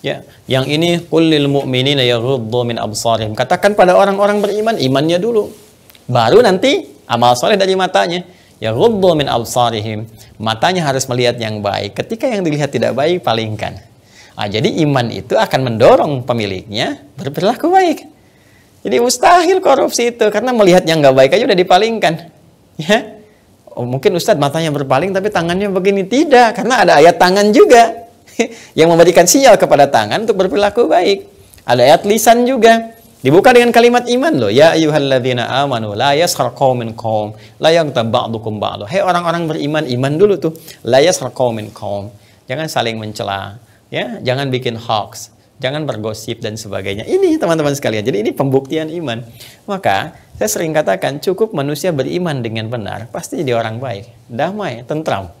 Ya, yang ini qul lil mu'minina yaghuddu min absarihim. Katakan pada orang-orang beriman, imannya dulu. Baru nanti amal soleh dari matanya. Yaghuddu min absarihim. Matanya harus melihat yang baik. Ketika yang dilihat tidak baik, palingkan. Nah, jadi iman itu akan mendorong pemiliknya berperilaku baik. Jadi mustahil korupsi itu karena melihat yang nggak baik aja udah dipalingkan, ya. Oh, mungkin Ustadz matanya berpaling tapi tangannya begini, tidak, karena ada ayat tangan juga yang memberikan sinyal kepada tangan untuk berperilaku baik. Ada ayat lisan juga dibuka dengan kalimat iman loh, ya ayyuhalladzina amanu la yaskhar qaumin qaum la yaghtab ba'dukum ba'd. Hei orang-orang beriman, iman dulu tuh, la yaskhar qaumin qaum, jangan saling mencela, ya, jangan bikin hoax, jangan bergosip dan sebagainya. Ini teman-teman sekalian, jadi ini pembuktian iman. Maka saya sering katakan cukup manusia beriman dengan benar, pasti jadi orang baik, damai, tentram.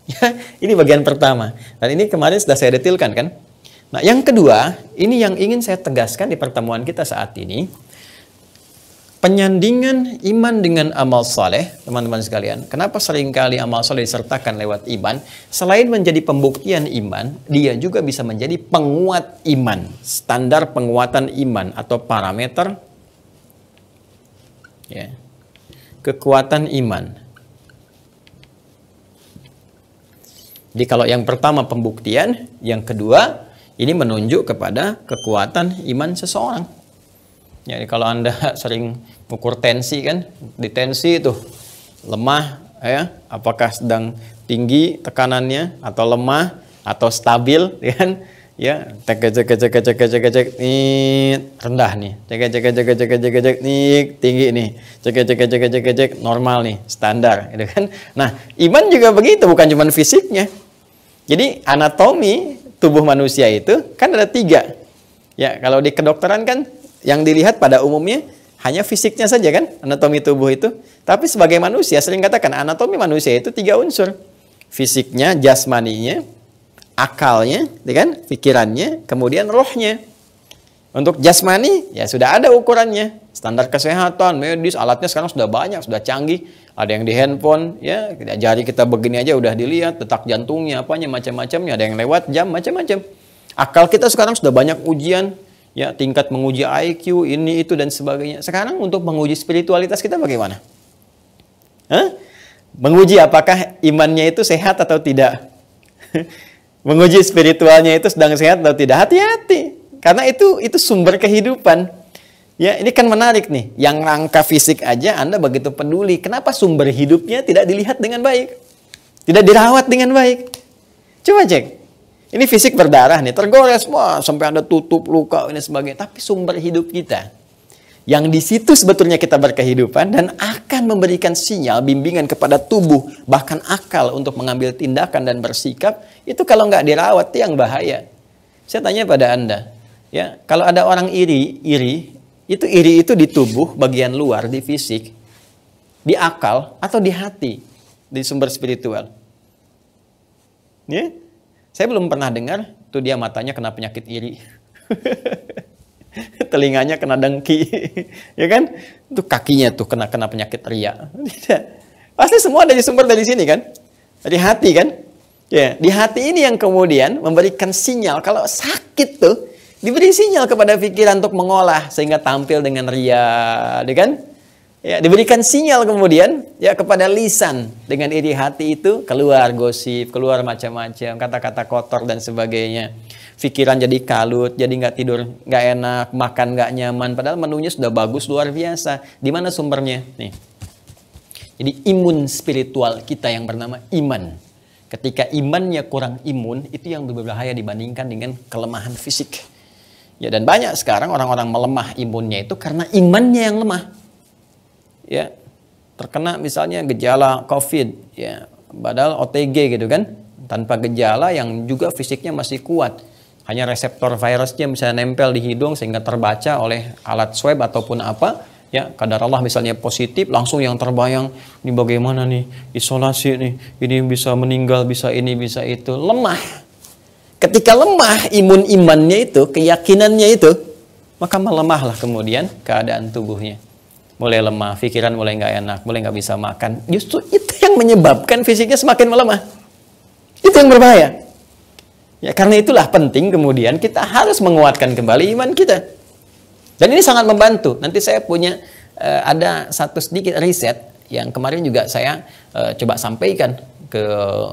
Ya, ini bagian pertama. Dan ini kemarin sudah saya detilkan kan. Nah yang kedua, ini yang ingin saya tegaskan di pertemuan kita saat ini. Penyandingan iman dengan amal soleh, teman-teman sekalian. Kenapa seringkali amal soleh disertakan lewat iman? Selain menjadi pembuktian iman, dia juga bisa menjadi penguat iman. Standar penguatan iman atau parameter ya, kekuatan iman. Jadi kalau yang pertama pembuktian, yang kedua ini menunjuk kepada kekuatan iman seseorang. Jadi kalau Anda sering ukur tensi kan, di tensi itu lemah ya, apakah sedang tinggi tekanannya atau lemah atau stabil kan? Ya, cek rendah nih. Cek nih tinggi nih. Cek normal nih, standar gitu kan. Nah, iman juga begitu, bukan cuma fisiknya. Jadi anatomi tubuh manusia itu kan ada 3. Ya, kalau di kedokteran kan yang dilihat pada umumnya hanya fisiknya saja kan, anatomi tubuh itu. Tapi sebagai manusia, sering katakan anatomi manusia itu 3 unsur. Fisiknya, jasmaninya, akalnya, kan, pikirannya, kemudian rohnya. Untuk jasmani, ya sudah ada ukurannya. Standar kesehatan, medis, alatnya sekarang sudah banyak, sudah canggih. Ada yang di handphone, ya, jari kita begini aja udah dilihat, detak jantungnya, apanya, macam-macamnya. Ada yang lewat jam, macam-macam. Akal kita sekarang sudah banyak ujian. Ya, tingkat menguji IQ, ini, itu, dan sebagainya. Sekarang untuk menguji spiritualitas kita bagaimana? Hah? Menguji apakah imannya itu sehat atau tidak? Menguji spiritualnya itu sedang sehat atau tidak? Hati-hati. Karena itu sumber kehidupan. Ya, ini kan menarik nih. Yang rangka fisik aja Anda begitu peduli. Kenapa sumber hidupnya tidak dilihat dengan baik? Tidak dirawat dengan baik? Coba cek. Ini fisik berdarah nih, tergores, wah, sampai Anda tutup luka ini sebagainya. Tapi sumber hidup kita, yang di situ sebetulnya kita berkehidupan dan akan memberikan sinyal, bimbingan kepada tubuh, bahkan akal untuk mengambil tindakan dan bersikap, itu kalau nggak dirawat itu yang bahaya. Saya tanya pada Anda, ya, kalau ada orang iri itu di tubuh, bagian luar, di fisik, di akal, atau di hati, di sumber spiritual. Ya? Saya belum pernah dengar tuh dia matanya kena penyakit iri. Telinganya kena dengki. Ya kan? Itu kakinya tuh kena penyakit ria. Tidak. Pasti semua dari sumber dari sini kan? Dari hati kan? Ya, di hati ini yang kemudian memberikan sinyal kalau sakit tuh diberi sinyal kepada pikiran untuk mengolah sehingga tampil dengan ria, ya kan? Ya, diberikan sinyal kemudian ya kepada lisan, dengan iri hati itu keluar gosip, keluar macam-macam, kata-kata kotor dan sebagainya. Pikiran jadi kalut, jadi nggak tidur, nggak enak, makan nggak nyaman, padahal menunya sudah bagus luar biasa. Di mana sumbernya? Nih. Jadi imun spiritual kita yang bernama iman. Ketika imannya kurang imun, itu yang berbahaya dibandingkan dengan kelemahan fisik. Ya, dan banyak sekarang orang-orang melemah imunnya itu karena imannya yang lemah. Ya, terkena misalnya gejala COVID, ya, padahal OTG gitu kan, tanpa gejala yang juga fisiknya masih kuat. Hanya reseptor virusnya bisa nempel di hidung sehingga terbaca oleh alat swab ataupun apa. Ya, kadar Allah misalnya positif, langsung yang terbayang, ini bagaimana nih, isolasi nih, ini bisa meninggal, bisa ini, bisa itu. Lemah. Ketika lemah imannya itu, keyakinannya itu, maka melemahlah kemudian keadaan tubuhnya. Mulai lemah, pikiran mulai nggak enak, mulai nggak bisa makan. Justru itu yang menyebabkan fisiknya semakin melemah. Itu yang berbahaya. Ya, karena itulah penting kemudian kita harus menguatkan kembali iman kita. Dan ini sangat membantu. Nanti saya punya ada satu sedikit riset yang kemarin juga saya coba sampaikan ke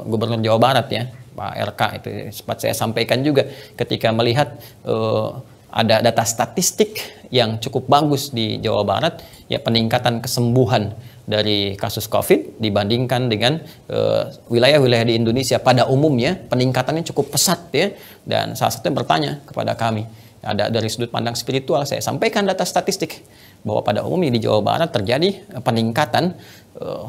Gubernur Jawa Barat ya, Pak RK, itu sempat saya sampaikan juga ketika melihat ada data statistik yang cukup bagus di Jawa Barat, ya, peningkatan kesembuhan dari kasus COVID dibandingkan dengan wilayah-wilayah di Indonesia pada umumnya, peningkatannya cukup pesat ya. Dan salah satu yang bertanya kepada kami, ada dari sudut pandang spiritual, saya sampaikan data statistik bahwa pada umumnya di Jawa Barat terjadi peningkatan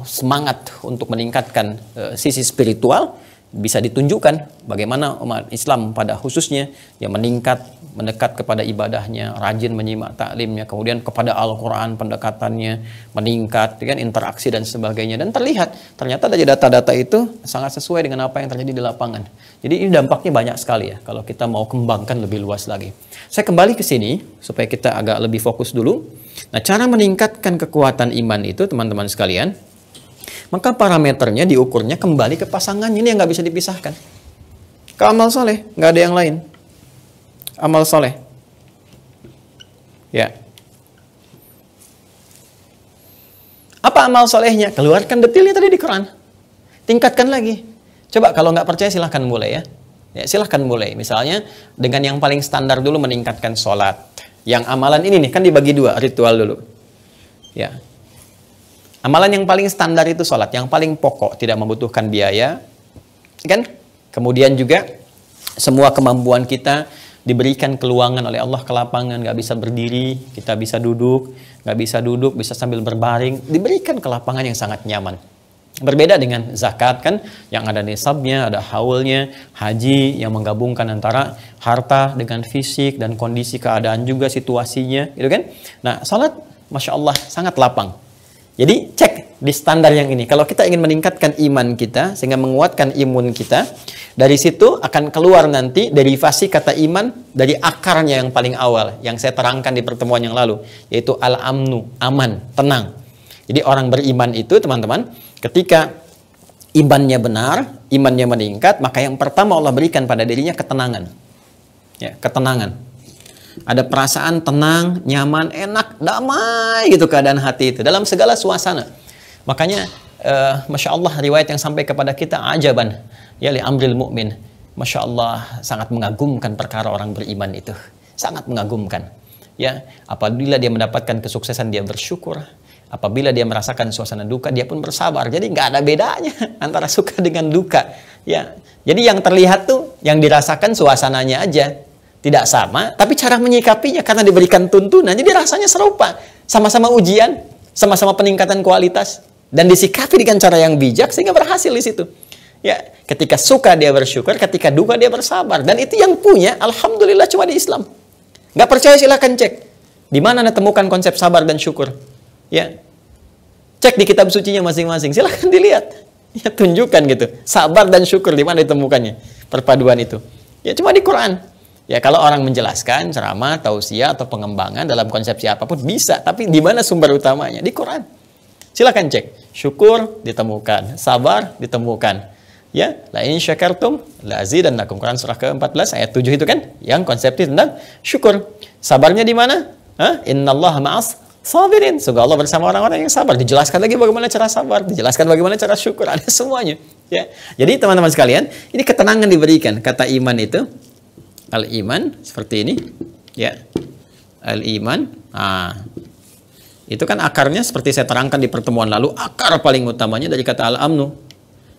semangat untuk meningkatkan sisi spiritual. Bisa ditunjukkan bagaimana umat Islam pada khususnya yang meningkat, mendekat kepada ibadahnya, rajin menyimak taklimnya, kemudian kepada Al-Quran pendekatannya meningkat, dengan interaksi dan sebagainya. Dan ternyata dari data-data itu sangat sesuai dengan apa yang terjadi di lapangan. Jadi ini dampaknya banyak sekali ya kalau kita mau kembangkan lebih luas lagi. Saya kembali ke sini supaya kita agak lebih fokus dulu. Nah, cara meningkatkan kekuatan iman itu teman-teman sekalian, maka parameternya diukurnya kembali ke pasangan. Ini yang nggak bisa dipisahkan. Ke amal soleh, nggak ada yang lain. Amal soleh. Ya. Apa amal solehnya? Keluarkan detailnya tadi di Quran. Tingkatkan lagi. Coba kalau nggak percaya silahkan mulai ya. Ya, silahkan mulai. Misalnya dengan yang paling standar dulu meningkatkan sholat. Yang amalan ini nih kan dibagi dua, ritual dulu. Ya. Amalan yang paling standar itu sholat, yang paling pokok, tidak membutuhkan biaya, kan? Kemudian juga semua kemampuan kita diberikan keluangan oleh Allah ke lapangan, nggak bisa berdiri, kita bisa duduk, nggak bisa duduk, bisa sambil berbaring, diberikan ke lapangan yang sangat nyaman. Berbeda dengan zakat kan, yang ada nisabnya, ada haulnya, haji yang menggabungkan antara harta dengan fisik dan kondisi keadaan juga situasinya, gitu kan? Nah, sholat, masya Allah, sangat lapang. Jadi cek di standar yang ini. Kalau kita ingin meningkatkan iman kita sehingga menguatkan imun kita, dari situ akan keluar nanti derivasi kata iman dari akarnya yang paling awal yang saya terangkan di pertemuan yang lalu, yaitu al-amnu, aman, tenang. Jadi orang beriman itu teman-teman, ketika imannya benar, imannya meningkat, maka yang pertama Allah berikan pada dirinya ketenangan. Ya, ketenangan. Ada perasaan tenang, nyaman, enak, damai gitu keadaan hati itu dalam segala suasana. Makanya Masya Allah riwayat yang sampai kepada kita ajaban ya li amril mu'min. Masya Allah sangat mengagumkan perkara orang beriman itu. Sangat mengagumkan. Ya, apabila dia mendapatkan kesuksesan dia bersyukur. Apabila dia merasakan suasana duka dia pun bersabar. Jadi nggak ada bedanya antara suka dengan duka. Ya, jadi yang terlihat tuh yang dirasakan suasananya aja. Tidak sama, tapi cara menyikapinya karena diberikan tuntunan, jadi rasanya serupa. Sama-sama ujian, sama-sama peningkatan kualitas, dan disikapi dengan cara yang bijak sehingga berhasil di situ. Ya, ketika suka dia bersyukur, ketika duka dia bersabar, dan itu yang punya, alhamdulillah cuma di Islam. Nggak percaya silahkan cek, di mana Anda temukan konsep sabar dan syukur. Ya, cek di kitab sucinya masing-masing, silahkan dilihat. Ya, tunjukkan gitu, sabar dan syukur di mana ditemukannya, perpaduan itu. Ya, cuma di Quran. Ya, kalau orang menjelaskan ceramah, tausiah atau pengembangan dalam konsepsi apapun bisa, tapi di mana sumber utamanya? Di Quran. Silakan cek. Syukur ditemukan, sabar ditemukan. Ya, la in syakartum la azidannakum. Quran surah ke-14 ayat 7 itu kan yang konsepnya tentang syukur. Sabarnya di mana? Innallaha ma'as Sabirin. Sungguh Allah bersama orang-orang yang sabar. Dijelaskan lagi bagaimana cara sabar, dijelaskan bagaimana cara syukur, ada semuanya. Ya. Jadi teman-teman sekalian, ini ketenangan diberikan. Kata iman itu, al-iman seperti ini, ya. Al-iman. Itu kan akarnya seperti saya terangkan di pertemuan lalu, akar paling utamanya dari kata al-amnu.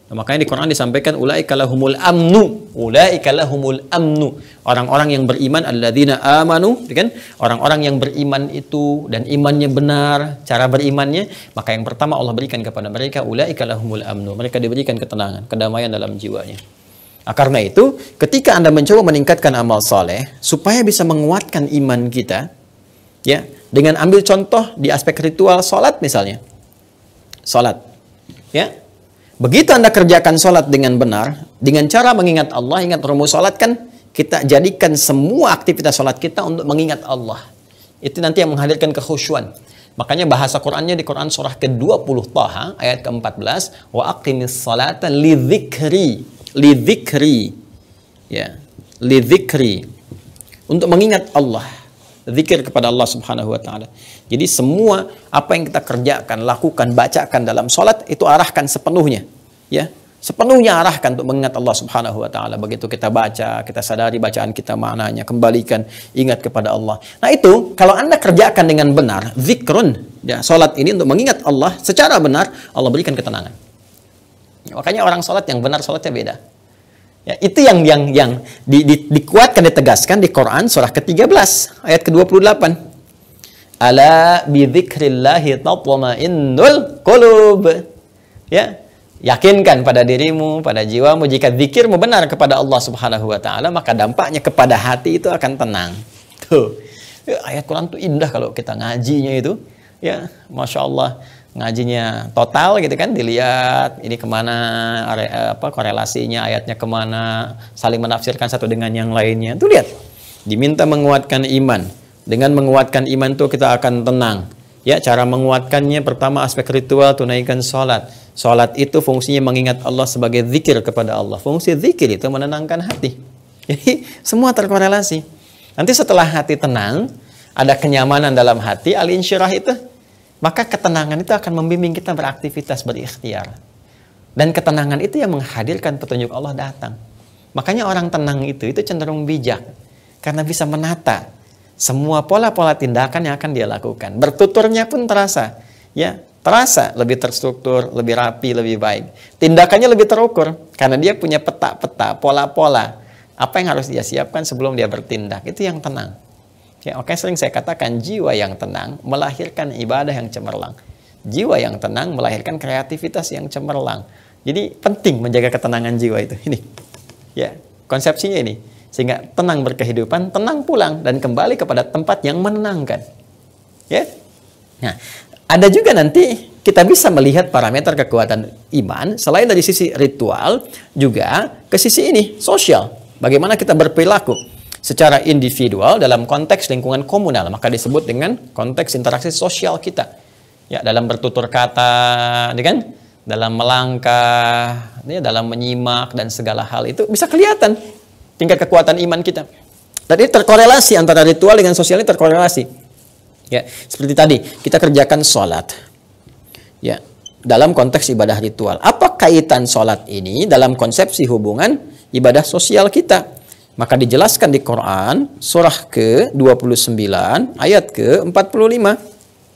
Nah, makanya di Quran disampaikan ulaika lahumul amnu, ulaika lahumul amnu. Orang-orang yang beriman alladzina amanu, kan? Orang-orang yang beriman itu dan imannya benar, cara berimannya, maka yang pertama Allah berikan kepada mereka ulaika lahumul amnu. Mereka diberikan ketenangan, kedamaian dalam jiwanya. Nah, karena itu, ketika Anda mencoba meningkatkan amal soleh supaya bisa menguatkan iman kita, ya, dengan ambil contoh di aspek ritual salat misalnya. Salat, ya. Begitu Anda kerjakan sholat dengan benar, dengan cara mengingat Allah, ingat rumus sholat kan, kita jadikan semua aktivitas sholat kita untuk mengingat Allah. Itu nanti yang menghadirkan kekhusyuan. Makanya bahasa Qur'annya di Quran surah ke-20 Taha, ayat ke-14, wa aqimis salata lidzikri, lidzikri, ya, lidzikri, untuk mengingat Allah. Zikir kepada Allah Subhanahu wa taala. Jadi semua apa yang kita kerjakan, lakukan, bacakan dalam sholat itu arahkan sepenuhnya, ya. Sepenuhnya arahkan untuk mengingat Allah Subhanahu wa taala. Begitu kita baca, kita sadari bacaan kita maknanya, kembalikan, ingat kepada Allah. Nah, itu kalau Anda kerjakan dengan benar, zikrun, ya, sholat ini untuk mengingat Allah secara benar, Allah berikan ketenangan. Makanya orang sholat yang benar sholatnya beda. Ya, itu yang dikuatkan, ditegaskan di Quran surah ke-13 ayat ke-28. Ala bidzikrillahi tatma'innul qulub. Ya, yakinkan pada dirimu, pada jiwamu, jika zikirmu benar kepada Allah Subhanahu wa taala, maka dampaknya kepada hati itu akan tenang. Tuh. Ya, ayat Quran tuh indah kalau kita ngajinya itu. Ya, Masya Allah. Ngajinya total gitu kan, dilihat ini kemana, korelasinya, ayatnya kemana, saling menafsirkan satu dengan yang lainnya. Tuh lihat, diminta menguatkan iman. Dengan menguatkan iman tuh kita akan tenang. Ya, cara menguatkannya pertama aspek ritual, tunaikan sholat. Sholat itu fungsinya mengingat Allah sebagai zikir kepada Allah. Fungsi zikir itu menenangkan hati. Jadi semua terkorelasi. Nanti setelah hati tenang, ada kenyamanan dalam hati, al-insyirah itu, maka ketenangan itu akan membimbing kita beraktivitas, berikhtiar. Dan ketenangan itu yang menghadirkan petunjuk Allah datang. Makanya orang tenang itu cenderung bijak. Karena bisa menata semua pola-pola tindakan yang akan dia lakukan. Bertuturnya pun terasa. Ya, terasa lebih terstruktur, lebih rapi, lebih baik. Tindakannya lebih terukur. Karena dia punya peta-peta, pola-pola. Apa yang harus dia siapkan sebelum dia bertindak. Itu yang tenang. Ya, oke, sering saya katakan jiwa yang tenang melahirkan ibadah yang cemerlang. Jiwa yang tenang melahirkan kreativitas yang cemerlang. Jadi penting menjaga ketenangan jiwa itu. Ini, ya, konsepsinya ini. Sehingga tenang berkehidupan, tenang pulang dan kembali kepada tempat yang menenangkan. Ya. Nah, ada juga nanti kita bisa melihat parameter kekuatan iman selain dari sisi ritual juga ke sisi ini, sosial. Bagaimana kita berperilaku secara individual dalam konteks lingkungan komunal, maka disebut dengan konteks interaksi sosial kita. Ya, dalam bertutur kata, ya kan? Dalam melangkah, ya, dalam menyimak dan segala hal itu bisa kelihatan tingkat kekuatan iman kita. Tadi terkorelasi antara ritual dengan sosial ini terkorelasi. Ya, seperti tadi kita kerjakan sholat. Ya, dalam konteks ibadah ritual. Apa kaitan sholat ini dalam konsepsi hubungan ibadah sosial kita? Maka dijelaskan di Quran surah ke-29 ayat ke-45.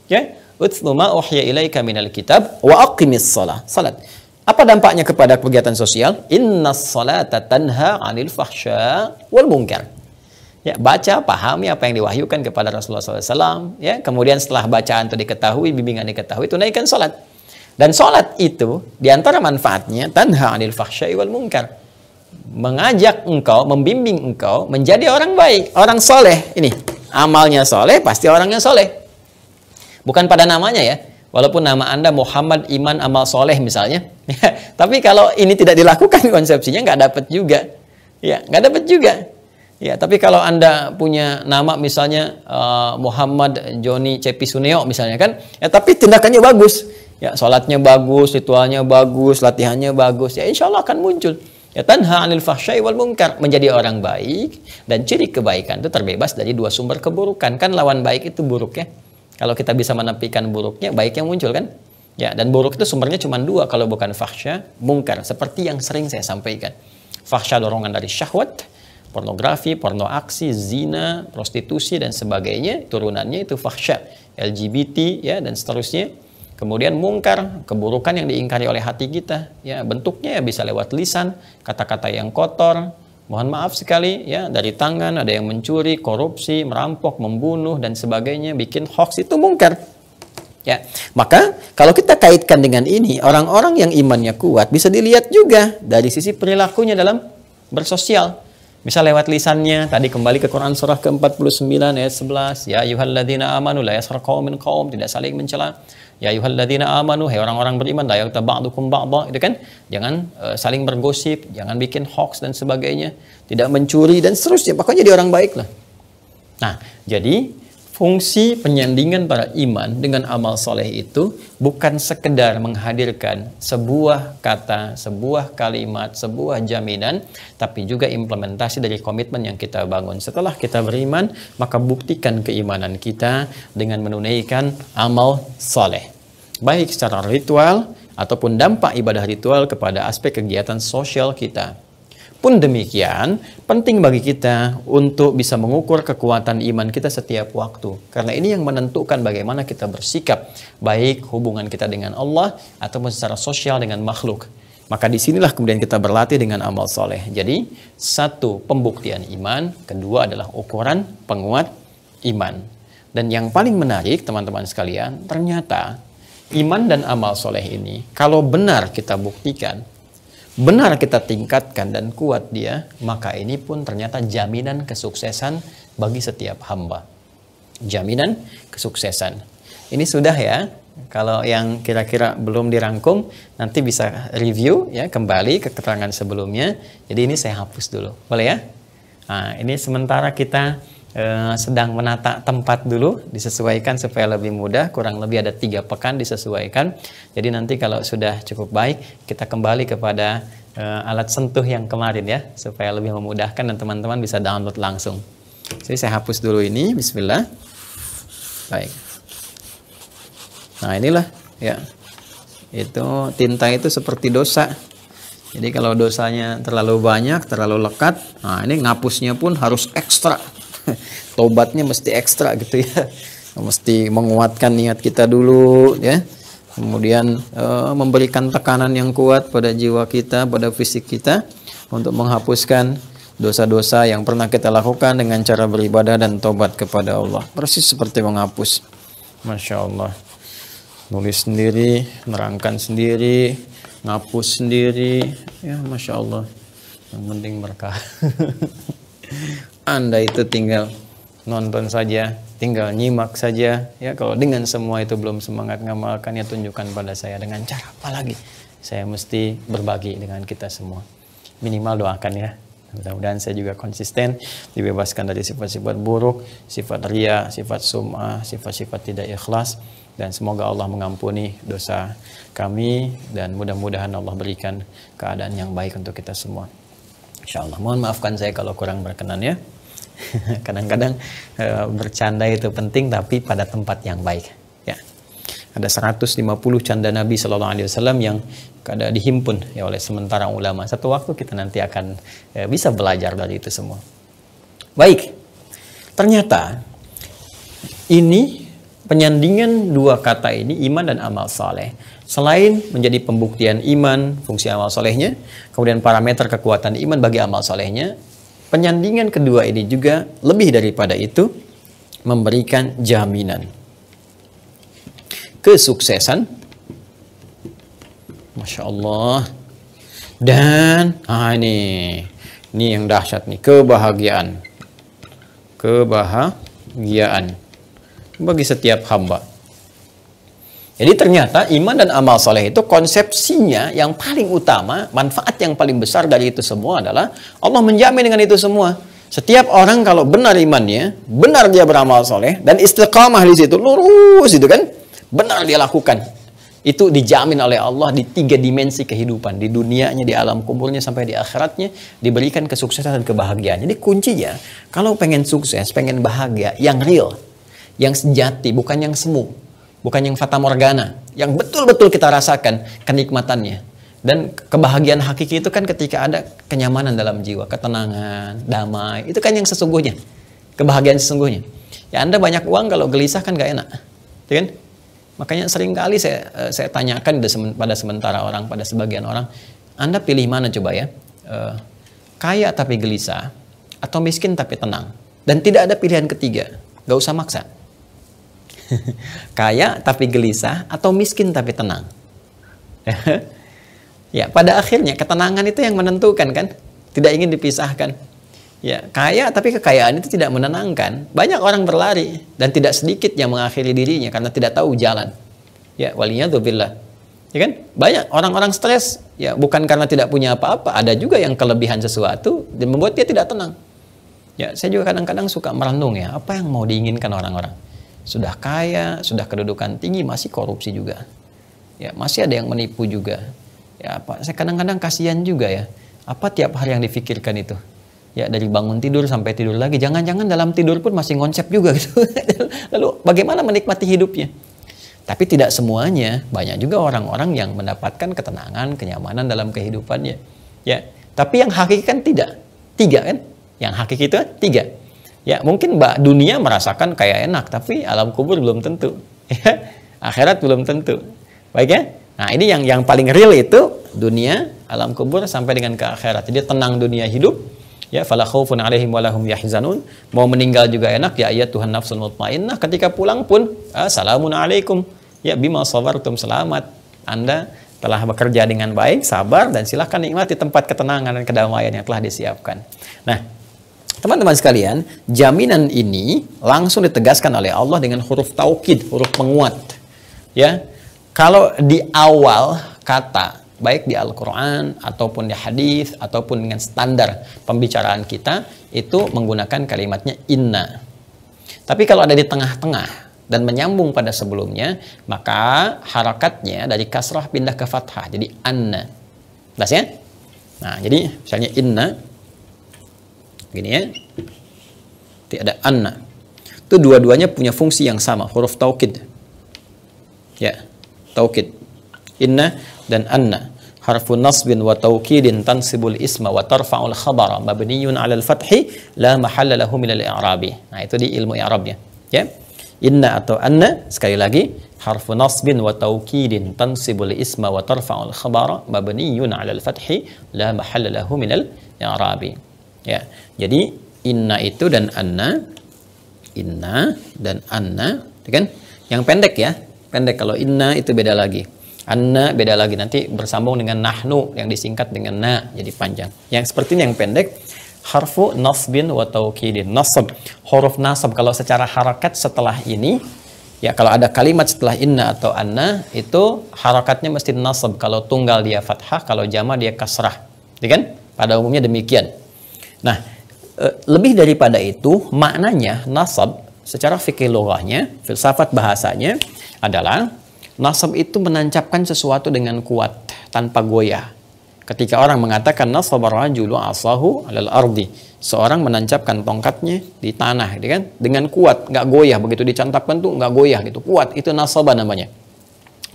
Ya, utlu ma uhya ilaika minal kitab wa aqimis shalah. Salat. Apa dampaknya kepada kegiatan sosial? Innas salata tanha 'anil fahsya wal munkar. Ya, baca, pahami apa yang diwahyukan kepada Rasulullah SAW. Ya, kemudian setelah bacaan itu diketahui, bimbingan diketahui, tunaikan salat. Dan salat itu diantara manfaatnya tanha 'anil fahsya wal munkar. Mengajak engkau, membimbing engkau menjadi orang baik, orang soleh. Ini amalnya soleh, pasti orangnya soleh. Bukan pada namanya ya, walaupun nama Anda Muhammad Iman Amal Soleh misalnya. Tapi kalau ini tidak dilakukan konsepsinya nggak dapat juga. Ya, nggak dapat juga. Ya, tapi kalau Anda punya nama misalnya Muhammad Joni Cepi Suneo misalnya kan, ya tapi tindakannya bagus. Ya, sholatnya bagus, ritualnya bagus, latihannya bagus. Ya, insya Allah akan muncul. Ya, tanha 'anil fahsyai wal munkar, menjadi orang baik, dan ciri kebaikan itu terbebas dari dua sumber keburukan. Kan lawan baik itu buruk ya. Kalau kita bisa menepikan buruknya, baik yang muncul kan? Ya, dan buruk itu sumbernya cuma dua kalau bukan fahsya, mungkar. Seperti yang sering saya sampaikan. Fahsya dorongan dari syahwat, pornografi, porno aksi, zina, prostitusi dan sebagainya, turunannya itu fahsya, LGBT ya dan seterusnya. Kemudian mungkar, keburukan yang diingkari oleh hati kita, ya bentuknya ya bisa lewat lisan, kata-kata yang kotor, mohon maaf sekali ya, dari tangan ada yang mencuri, korupsi, merampok, membunuh dan sebagainya, bikin hoax, itu mungkar. Ya, maka kalau kita kaitkan dengan ini, orang-orang yang imannya kuat bisa dilihat juga dari sisi perilakunya dalam bersosial. Misal lewat lisannya, tadi kembali ke Quran surah ke-49 ayat 11, ya ayyuhalladzina amanu la yaskhar qaumin qaum, tidak saling mencela. Ya ayyuhalladzina amanu, hai orang-orang beriman, la yaghtab ba'dukum ba'dha, itu kan? Jangan saling bergosip, jangan bikin hoax dan sebagainya, tidak mencuri dan seterusnya. Pokoknya jadi orang baik lah. Nah, jadi fungsi penyandingan para iman dengan amal soleh itu bukan sekedar menghadirkan sebuah kata, sebuah kalimat, sebuah jaminan, tapi juga implementasi dari komitmen yang kita bangun. Setelah kita beriman, maka buktikan keimanan kita dengan menunaikan amal soleh, baik secara ritual ataupun dampak ibadah ritual kepada aspek kegiatan sosial kita. Pun demikian, penting bagi kita untuk bisa mengukur kekuatan iman kita setiap waktu. Karena ini yang menentukan bagaimana kita bersikap, baik hubungan kita dengan Allah ataupun secara sosial dengan makhluk. Maka disinilah kemudian kita berlatih dengan amal soleh. Jadi, satu, pembuktian iman. Kedua adalah ukuran penguat iman. Dan yang paling menarik, teman-teman sekalian, ternyata iman dan amal soleh ini, kalau benar kita buktikan, benar kita tingkatkan dan kuat dia, maka ini pun ternyata jaminan kesuksesan bagi setiap hamba. Jaminan kesuksesan. Ini sudah ya, kalau yang kira-kira belum dirangkum, nanti bisa review ya, kembali ke keterangan sebelumnya. Jadi ini saya hapus dulu, boleh ya? Nah, ini sementara kita sedang menata tempat dulu, disesuaikan supaya lebih mudah, kurang lebih ada 3 pekan disesuaikan. Jadi nanti kalau sudah cukup baik, kita kembali kepada alat sentuh yang kemarin ya, supaya lebih memudahkan dan teman-teman bisa download langsung. Jadi saya hapus dulu ini, bismillah. Baik. Nah inilah ya, itu tinta itu seperti dosa. Jadi kalau dosanya terlalu banyak, terlalu lekat, nah ini ngapusnya pun harus ekstra. Tobatnya mesti ekstra gitu ya, mesti menguatkan niat kita dulu ya, kemudian memberikan tekanan yang kuat pada jiwa kita, pada fisik kita untuk menghapuskan dosa-dosa yang pernah kita lakukan dengan cara beribadah dan tobat kepada Allah. Persis seperti menghapus. Masya Allah, nulis sendiri, nerangkan sendiri, ngapus sendiri ya, Masya Allah, yang penting berkah. Anda itu tinggal nonton saja, tinggal nyimak saja ya. Kalau dengan semua itu belum semangat ngamalkan, ya tunjukkan pada saya dengan cara apa lagi saya mesti berbagi dengan kita semua. Minimal doakan ya, mudah-mudahan saya juga konsisten, dibebaskan dari sifat-sifat buruk, sifat ria, sifat sum'ah, sifat-sifat tidak ikhlas, dan semoga Allah mengampuni dosa kami dan mudah-mudahan Allah berikan keadaan yang baik untuk kita semua, insyaallah. Mohon maafkan saya kalau kurang berkenan ya. Kadang-kadang bercanda itu penting, tapi pada tempat yang baik ya. Ada 150 canda Nabi Shallallahu Alaihi Wasallam yang kada dihimpun ya oleh sementara ulama. Satu waktu kita nanti akan bisa belajar dari itu semua. Baik, ternyata ini penyandingan dua kata ini, iman dan amal soleh, selain menjadi pembuktian iman, fungsi amal solehnya, kemudian parameter kekuatan iman bagi amal solehnya, penyandingan kedua ini juga lebih daripada itu memberikan jaminan kesuksesan, Masya Allah, dan ini yang dahsyat nih, kebahagiaan bagi setiap hamba. Jadi ternyata iman dan amal soleh itu konsepsinya yang paling utama, manfaat yang paling besar dari itu semua adalah Allah menjamin dengan itu semua. Setiap orang kalau benar imannya, benar dia beramal soleh, dan istiqamah di situ, lurus itu kan, benar dia lakukan, itu dijamin oleh Allah di 3 dimensi kehidupan, di dunianya, di alam kuburnya, sampai di akhiratnya, diberikan kesuksesan dan kebahagiaan. Jadi kuncinya, kalau pengen sukses, pengen bahagia, yang real, yang sejati, bukan yang semu, bukan yang fata morgana, yang betul-betul kita rasakan kenikmatannya. Dan kebahagiaan hakiki itu kan ketika ada kenyamanan dalam jiwa, ketenangan, damai, itu kan yang sesungguhnya, kebahagiaan sesungguhnya. Ya Anda banyak uang kalau gelisah kan gak enak, ya kan? Makanya seringkali saya tanyakan pada sebagian orang, Anda pilih mana coba ya? Kaya tapi gelisah, atau miskin tapi tenang? Dan tidak ada pilihan ketiga, gak usah maksa. Kaya tapi gelisah, atau miskin tapi tenang? Ya, pada akhirnya ketenangan itu yang menentukan kan? Tidak ingin dipisahkan. Ya, kaya tapi kekayaan itu tidak menenangkan. Banyak orang berlari dan tidak sedikit yang mengakhiri dirinya karena tidak tahu jalan. Ya, waliyadzubillah. Ya kan? Banyak orang-orang stres ya bukan karena tidak punya apa-apa, ada juga yang kelebihan sesuatu dan membuat dia tidak tenang. Ya, saya juga kadang-kadang suka merenung ya, apa yang mau diinginkan orang-orang? Sudah kaya, sudah kedudukan tinggi, masih korupsi juga. Ya, masih ada yang menipu juga. Ya, apa? Saya kadang-kadang kasihan juga ya. Apa tiap hari yang difikirkan itu? Ya, dari bangun tidur sampai tidur lagi. Jangan-jangan dalam tidur pun masih ngonsep juga gitu. Lalu bagaimana menikmati hidupnya? Tapi tidak semuanya. Banyak juga orang-orang yang mendapatkan ketenangan, kenyamanan dalam kehidupannya. Ya, tapi yang hakiki kan tidak. 3 kan? Yang hakiki itu 3. Ya, mungkin dunia merasakan kayak enak, tapi alam kubur belum tentu. Ya, akhirat belum tentu. Baik ya? Nah, ini yang paling real itu dunia, alam kubur sampai dengan ke akhirat. Jadi tenang dunia hidup. Ya, fala khaufun 'alaihim wa lahum yahzanun. Mau meninggal juga enak ya, ayat Tuhan nafsul mutmainnah. Ketika pulang pun assalamun alaikum. Ya, bima sabartum, selamat. Anda telah bekerja dengan baik, sabar, dan silahkan nikmati tempat ketenangan dan kedamaian yang telah disiapkan. Nah, teman-teman sekalian, jaminan ini langsung ditegaskan oleh Allah dengan huruf taukid, huruf penguat. Ya, kalau di awal kata, baik di Al-Quran, ataupun di hadis, ataupun dengan standar pembicaraan kita, itu menggunakan kalimatnya inna. Tapi kalau ada di tengah-tengah dan menyambung pada sebelumnya, maka harakatnya dari kasrah pindah ke fathah, jadi anna. Jelas ya? Nah, jadi misalnya inna, gini ya, tidak ada anna. Itu dua-duanya punya fungsi yang sama, huruf taukid. Ya, taukid. Inna dan anna. Harfu nasbin wa taukidin tansibul isma wa tarfa'ul khabara mabniyun 'alal fathi la mahalla lahu minal i'rabi. Nah, itu di ilmu i'rabnya, ya. Inna atau anna, sekali lagi, harfu nasbin wa taukidin tansibul isma wa tarfa'ul khabara mabniyun 'alal fathi la mahalla lahu minal i'rabi. Ya. Jadi inna itu dan anna, inna dan anna, kan? Yang pendek ya. Pendek. Kalau inna itu beda lagi. Anna beda lagi, nanti bersambung dengan nahnu yang disingkat dengan na, jadi panjang. Yang seperti ini yang pendek, harfu nasbin wa taukidin. Nasab, huruf nasab kalau secara harakat setelah ini, ya kalau ada kalimat setelah inna atau anna, itu harakatnya mesti nasab. Kalau tunggal dia fathah, kalau jama dia kasrah. Ya kan? Pada umumnya demikian. Nah, lebih daripada itu, maknanya nasab secara fikih lughahnya, filsafat bahasanya adalah nasab itu menancapkan sesuatu dengan kuat tanpa goyah. Ketika orang mengatakan nasabar rajulu asahu 'alal ardi, seorang menancapkan tongkatnya di tanah, gitu kan? Dengan kuat, nggak goyah, begitu dicampakkan tuh nggak goyah gitu, kuat. Itu nasabah namanya.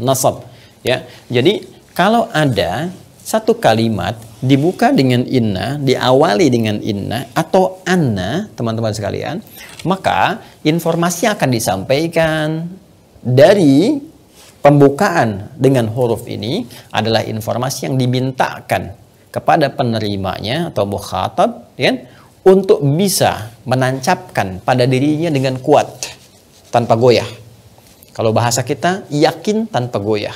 Nasab, ya. Jadi kalau ada satu kalimat dibuka dengan inna, diawali dengan inna atau anna, teman-teman sekalian, maka informasi akan disampaikan dari pembukaan dengan huruf ini adalah informasi yang dimintakan kepada penerimanya atau mukhatab, ya, untuk bisa menancapkan pada dirinya dengan kuat tanpa goyah. Kalau bahasa kita, yakin tanpa goyah.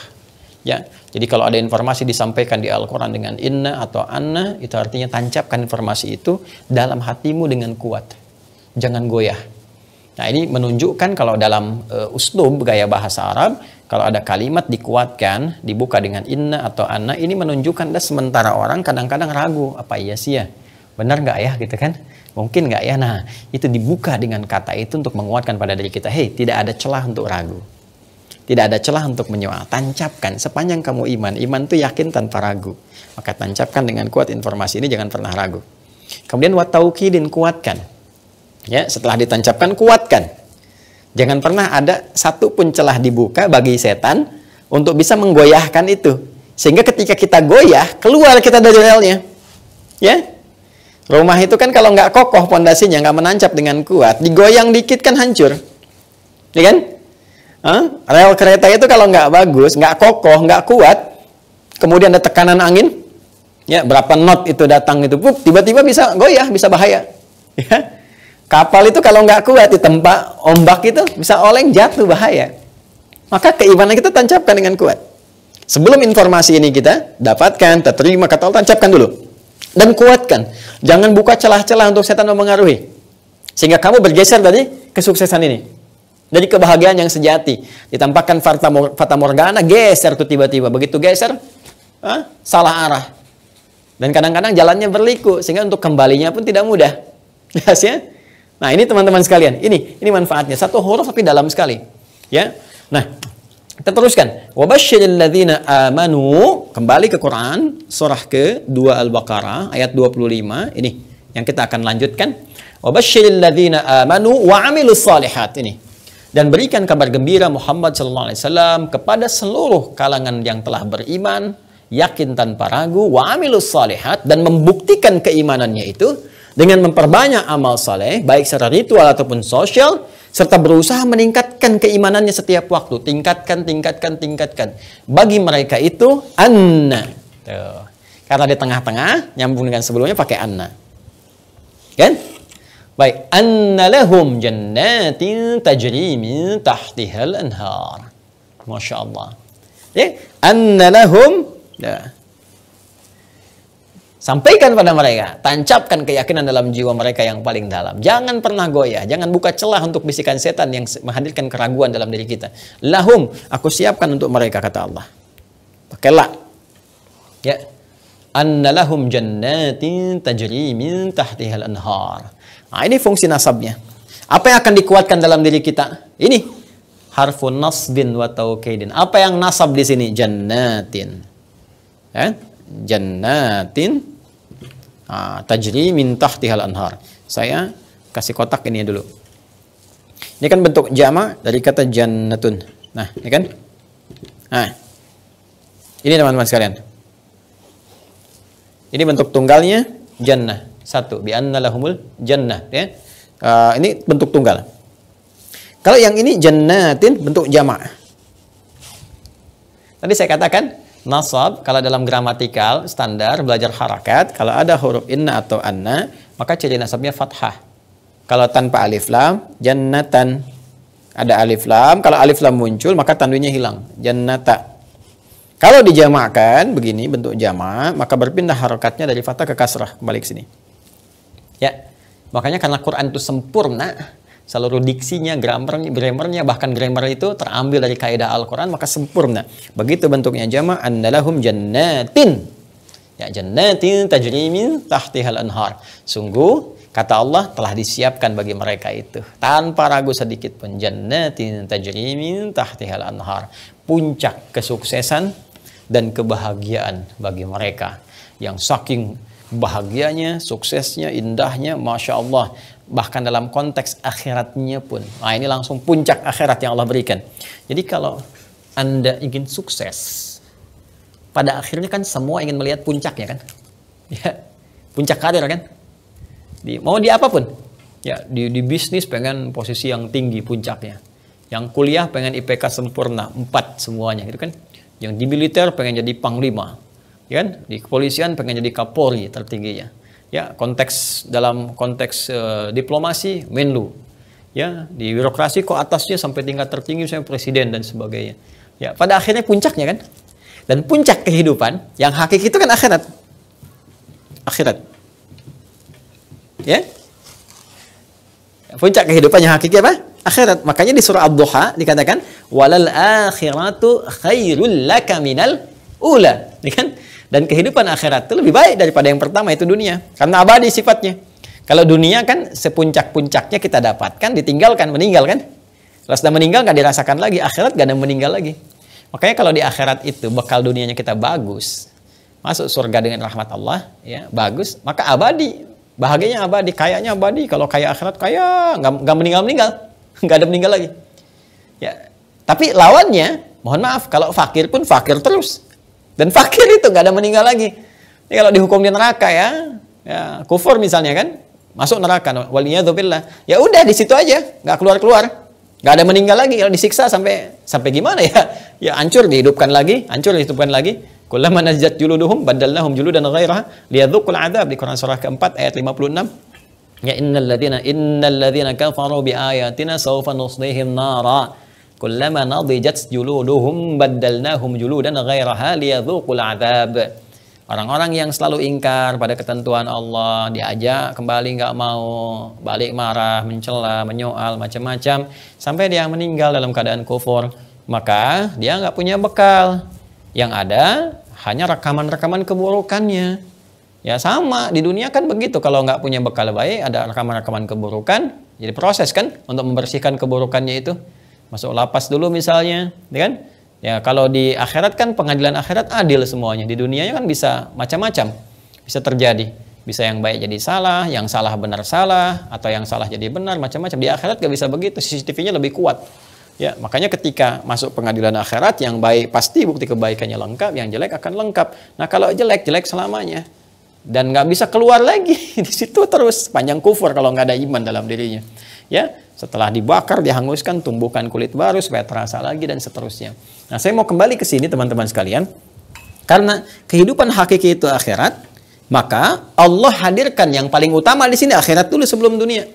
Ya, jadi kalau ada informasi disampaikan di Al-Quran dengan inna atau anna, itu artinya tancapkan informasi itu dalam hatimu dengan kuat. Jangan goyah. Nah, ini menunjukkan kalau dalam uslub gaya bahasa Arab, kalau ada kalimat dikuatkan, dibuka dengan inna atau anna, ini menunjukkan sementara orang kadang-kadang ragu, apa iya sih ya? Benar nggak ya gitu kan? Mungkin nggak ya? Nah, itu dibuka dengan kata itu untuk menguatkan pada diri kita, hei, tidak ada celah untuk ragu. Tidak ada celah untuk menyoal. Tancapkan sepanjang kamu iman. Iman itu yakin tanpa ragu. Maka tancapkan dengan kuat informasi ini, jangan pernah ragu. Kemudian wa taukidin, kuatkan. Ya, setelah ditancapkan, kuatkan. Jangan pernah ada satu pun celah dibuka bagi setan untuk bisa menggoyahkan itu. Sehingga ketika kita goyah, keluar kita dari relnya. Ya, rumah itu kan kalau nggak kokoh pondasinya, nggak menancap dengan kuat, digoyang dikit kan hancur. Ya kan? Rel kereta itu kalau nggak bagus, nggak kokoh, nggak kuat, kemudian ada tekanan angin, ya berapa knot itu datang itu, tiba-tiba bisa goyah, bisa bahaya. Ya. Kapal itu kalau nggak kuat ditempa ombak itu bisa oleng, jatuh, bahaya. Maka keimanan kita tancapkan dengan kuat. Sebelum informasi ini kita dapatkan, kita terima, kata Allah, tancapkan dulu dan kuatkan. Jangan buka celah-celah untuk setan mempengaruhi, sehingga kamu bergeser dari kesuksesan ini, dari kebahagiaan yang sejati. Ditampakkan fata morgana, geser tuh tiba-tiba. Begitu geser, salah arah. Dan kadang-kadang jalannya berliku, sehingga untuk kembalinya pun tidak mudah. Jelas ya? Nah, ini teman-teman sekalian, ini manfaatnya. Satu huruf tapi dalam sekali. Ya. Nah, kita teruskan. Wabashshiril ladzina amanu, kembali ke Quran, surah ke-2 Al-Baqarah ayat 25. Ini yang kita akan lanjutkan. Wabashshiril ladzina amanu wa 'amilus shalihat, ini. Dan berikan kabar gembira Muhammad sallallahu alaihi wasallam kepada seluruh kalangan yang telah beriman, yakin tanpa ragu, wa 'amilus shalihat, dan membuktikan keimanannya itu dengan memperbanyak amal saleh, baik secara ritual ataupun sosial, serta berusaha meningkatkan keimanannya setiap waktu. Tingkatkan. Bagi mereka itu anna. Tuh. Karena di tengah-tengah, nyambung dengan sebelumnya pakai anna. Kan? Baik. Anna lahum jannatin tajri min tahtihal anhar. Masya Allah. Ya? Anna lahum. Ya. Sampaikan pada mereka, tancapkan keyakinan dalam jiwa mereka yang paling dalam. Jangan pernah goyah, jangan buka celah untuk bisikan setan yang menghadirkan keraguan dalam diri kita. Lahum, aku siapkan untuk mereka, kata Allah. Pakai la. Ya. Anna lahum jannatin tajri min tahtihal anhar. Nah, ini fungsi nasabnya. Apa yang akan dikuatkan dalam diri kita? Ini harfun nasbin wa taukidin. Apa yang nasab di sini? Jannatin. Ya? Jannatin tajri min tahtihal anhar. Saya kasih kotak ini dulu. Ini kan bentuk jama dari kata jannatun. Nah, ini kan? Nah, ini teman-teman sekalian. Ini bentuk tunggalnya jannah. Satu, bi anna lahumul jannah. Ya. Ini bentuk tunggal. Kalau yang ini jannatin bentuk jama'. Tadi saya katakan nasab, kalau dalam gramatikal standar belajar harakat, kalau ada huruf inna atau anna, maka ciri nasabnya fathah. Kalau tanpa alif lam, jannatan. Ada alif lam, kalau alif lam muncul, maka tanwinnya hilang. Jannata. Kalau dijamakan, begini bentuk jama', maka berpindah harakatnya dari fathah ke kasrah, kembali ke sini. Ya, makanya karena Quran itu sempurna, seluruh diksinya, grammarnya, bahkan grammar itu terambil dari kaidah Al-Quran, maka sempurna. Begitu bentuknya jama', annalahum jannatin. Ya, jannatin tajri min tahtihal anhar. Sungguh, kata Allah, telah disiapkan bagi mereka itu. Tanpa ragu sedikit pun. Jannatin tajri min tahtihal anhar. Puncak kesuksesan dan kebahagiaan bagi mereka. Yang saking bahagianya, suksesnya, indahnya, Masya Allah. Bahkan dalam konteks akhiratnya pun. Nah, ini langsung puncak akhirat yang Allah berikan. Jadi kalau Anda ingin sukses, pada akhirnya kan semua ingin melihat puncaknya kan. Ya, puncak karir kan. Mau di apapun. Ya, di bisnis pengen posisi yang tinggi puncaknya. Yang kuliah pengen IPK sempurna, 4 semuanya gitu kan. Yang di militer pengen jadi panglima. Ya kan? Di kepolisian pengen jadi Kapolri tertingginya. Ya, dalam konteks diplomasi, Menlu. Ya, di birokrasi kok atasnya sampai tingkat tertinggi misalnya presiden dan sebagainya. Ya, pada akhirnya puncaknya kan. Dan puncak kehidupan yang hakiki itu kan akhirat. Akhirat. Ya. Puncak kehidupan yang hakiki apa? Akhirat. Makanya di surah Ad-Duha dikatakan walal akhiratu khairul laka minal ula. Ini kan? Dan kehidupan akhirat itu lebih baik daripada yang pertama, itu dunia. Karena abadi sifatnya. Kalau dunia kan sepuncak-puncaknya kita dapatkan, ditinggalkan, meninggal kan. Kalau sudah meninggal nggak dirasakan lagi, akhirat nggak ada meninggal lagi. Makanya kalau di akhirat itu bekal dunianya kita bagus, masuk surga dengan rahmat Allah, ya bagus, maka abadi. Bahagianya abadi, kayanya abadi. Kalau kaya akhirat, kaya nggak meninggal-meninggal. nggak ada meninggal lagi. Ya, tapi lawannya, mohon maaf, kalau fakir pun fakir terus. Dan fakir itu nggak ada meninggal lagi. Ini kalau dihukum di neraka ya kufur misalnya kan, masuk neraka, waliyadzubillah. Ya udah di situ aja, nggak keluar-keluar. Nggak ada meninggal lagi, kalau disiksa sampai gimana ya? Ya hancur dihidupkan lagi, hancur dihidupkan lagi. Kullama nazat juluduhum badalnahum juludan ghairaha liyadzuqul adzab, di Quran surah keempat ayat 56. Ya innal ladzina kafaru bi ayatina sawfa nuslihim nara kullama nadijat juluduhum badalnahum juludan ghairaha liyadzuqul adzab. Orang-orang yang selalu ingkar pada ketentuan Allah, diajak kembali nggak mau, balik marah, mencela, menyoal, macam-macam, sampai dia meninggal dalam keadaan kufur, maka dia nggak punya bekal. Yang ada hanya rekaman-rekaman keburukannya. Ya sama, di dunia kan begitu, kalau nggak punya bekal baik, ada rekaman-rekaman keburukan, jadi proses kan untuk membersihkan keburukannya itu. Masuk lapas dulu misalnya, ya kan? Ya kalau di akhirat kan pengadilan akhirat adil semuanya. Di dunianya kan bisa macam-macam, bisa terjadi. Bisa yang baik jadi salah, yang salah benar salah, atau yang salah jadi benar, macam-macam. Di akhirat gak bisa begitu, CCTV-nya lebih kuat. Ya makanya ketika masuk pengadilan akhirat, yang baik pasti bukti kebaikannya lengkap, yang jelek akan lengkap. Nah kalau jelek selamanya, dan nggak bisa keluar lagi di situ terus panjang kufur kalau nggak ada iman dalam dirinya. Ya setelah dibakar, dihanguskan, tumbuhkan kulit baru supaya terasa lagi dan seterusnya. Nah, saya mau kembali ke sini teman-teman sekalian. Karena kehidupan hakiki itu akhirat, maka Allah hadirkan yang paling utama di sini akhirat dulu sebelum dunia.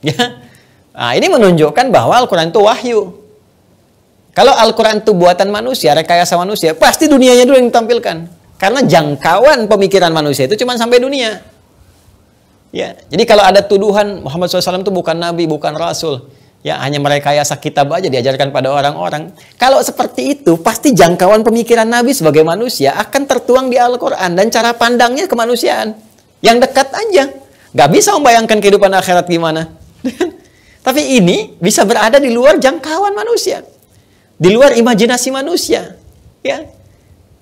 Ya. Nah, ini menunjukkan bahwa Al-Qur'an itu wahyu. Kalau Al-Qur'an itu buatan manusia, rekayasa manusia, pasti dunianya dulu yang ditampilkan. Karena jangkauan pemikiran manusia itu cuma sampai dunia. Ya, jadi kalau ada tuduhan Muhammad SAW itu bukan nabi, bukan rasul, ya hanya merekayasa kitab aja diajarkan pada orang-orang. Kalau seperti itu, pasti jangkauan pemikiran Nabi sebagai manusia akan tertuang di Al-Quran dan cara pandangnya kemanusiaan yang dekat aja. Gak bisa membayangkan kehidupan akhirat gimana. Tapi ini bisa berada di luar jangkauan manusia, di luar imajinasi manusia. Ya.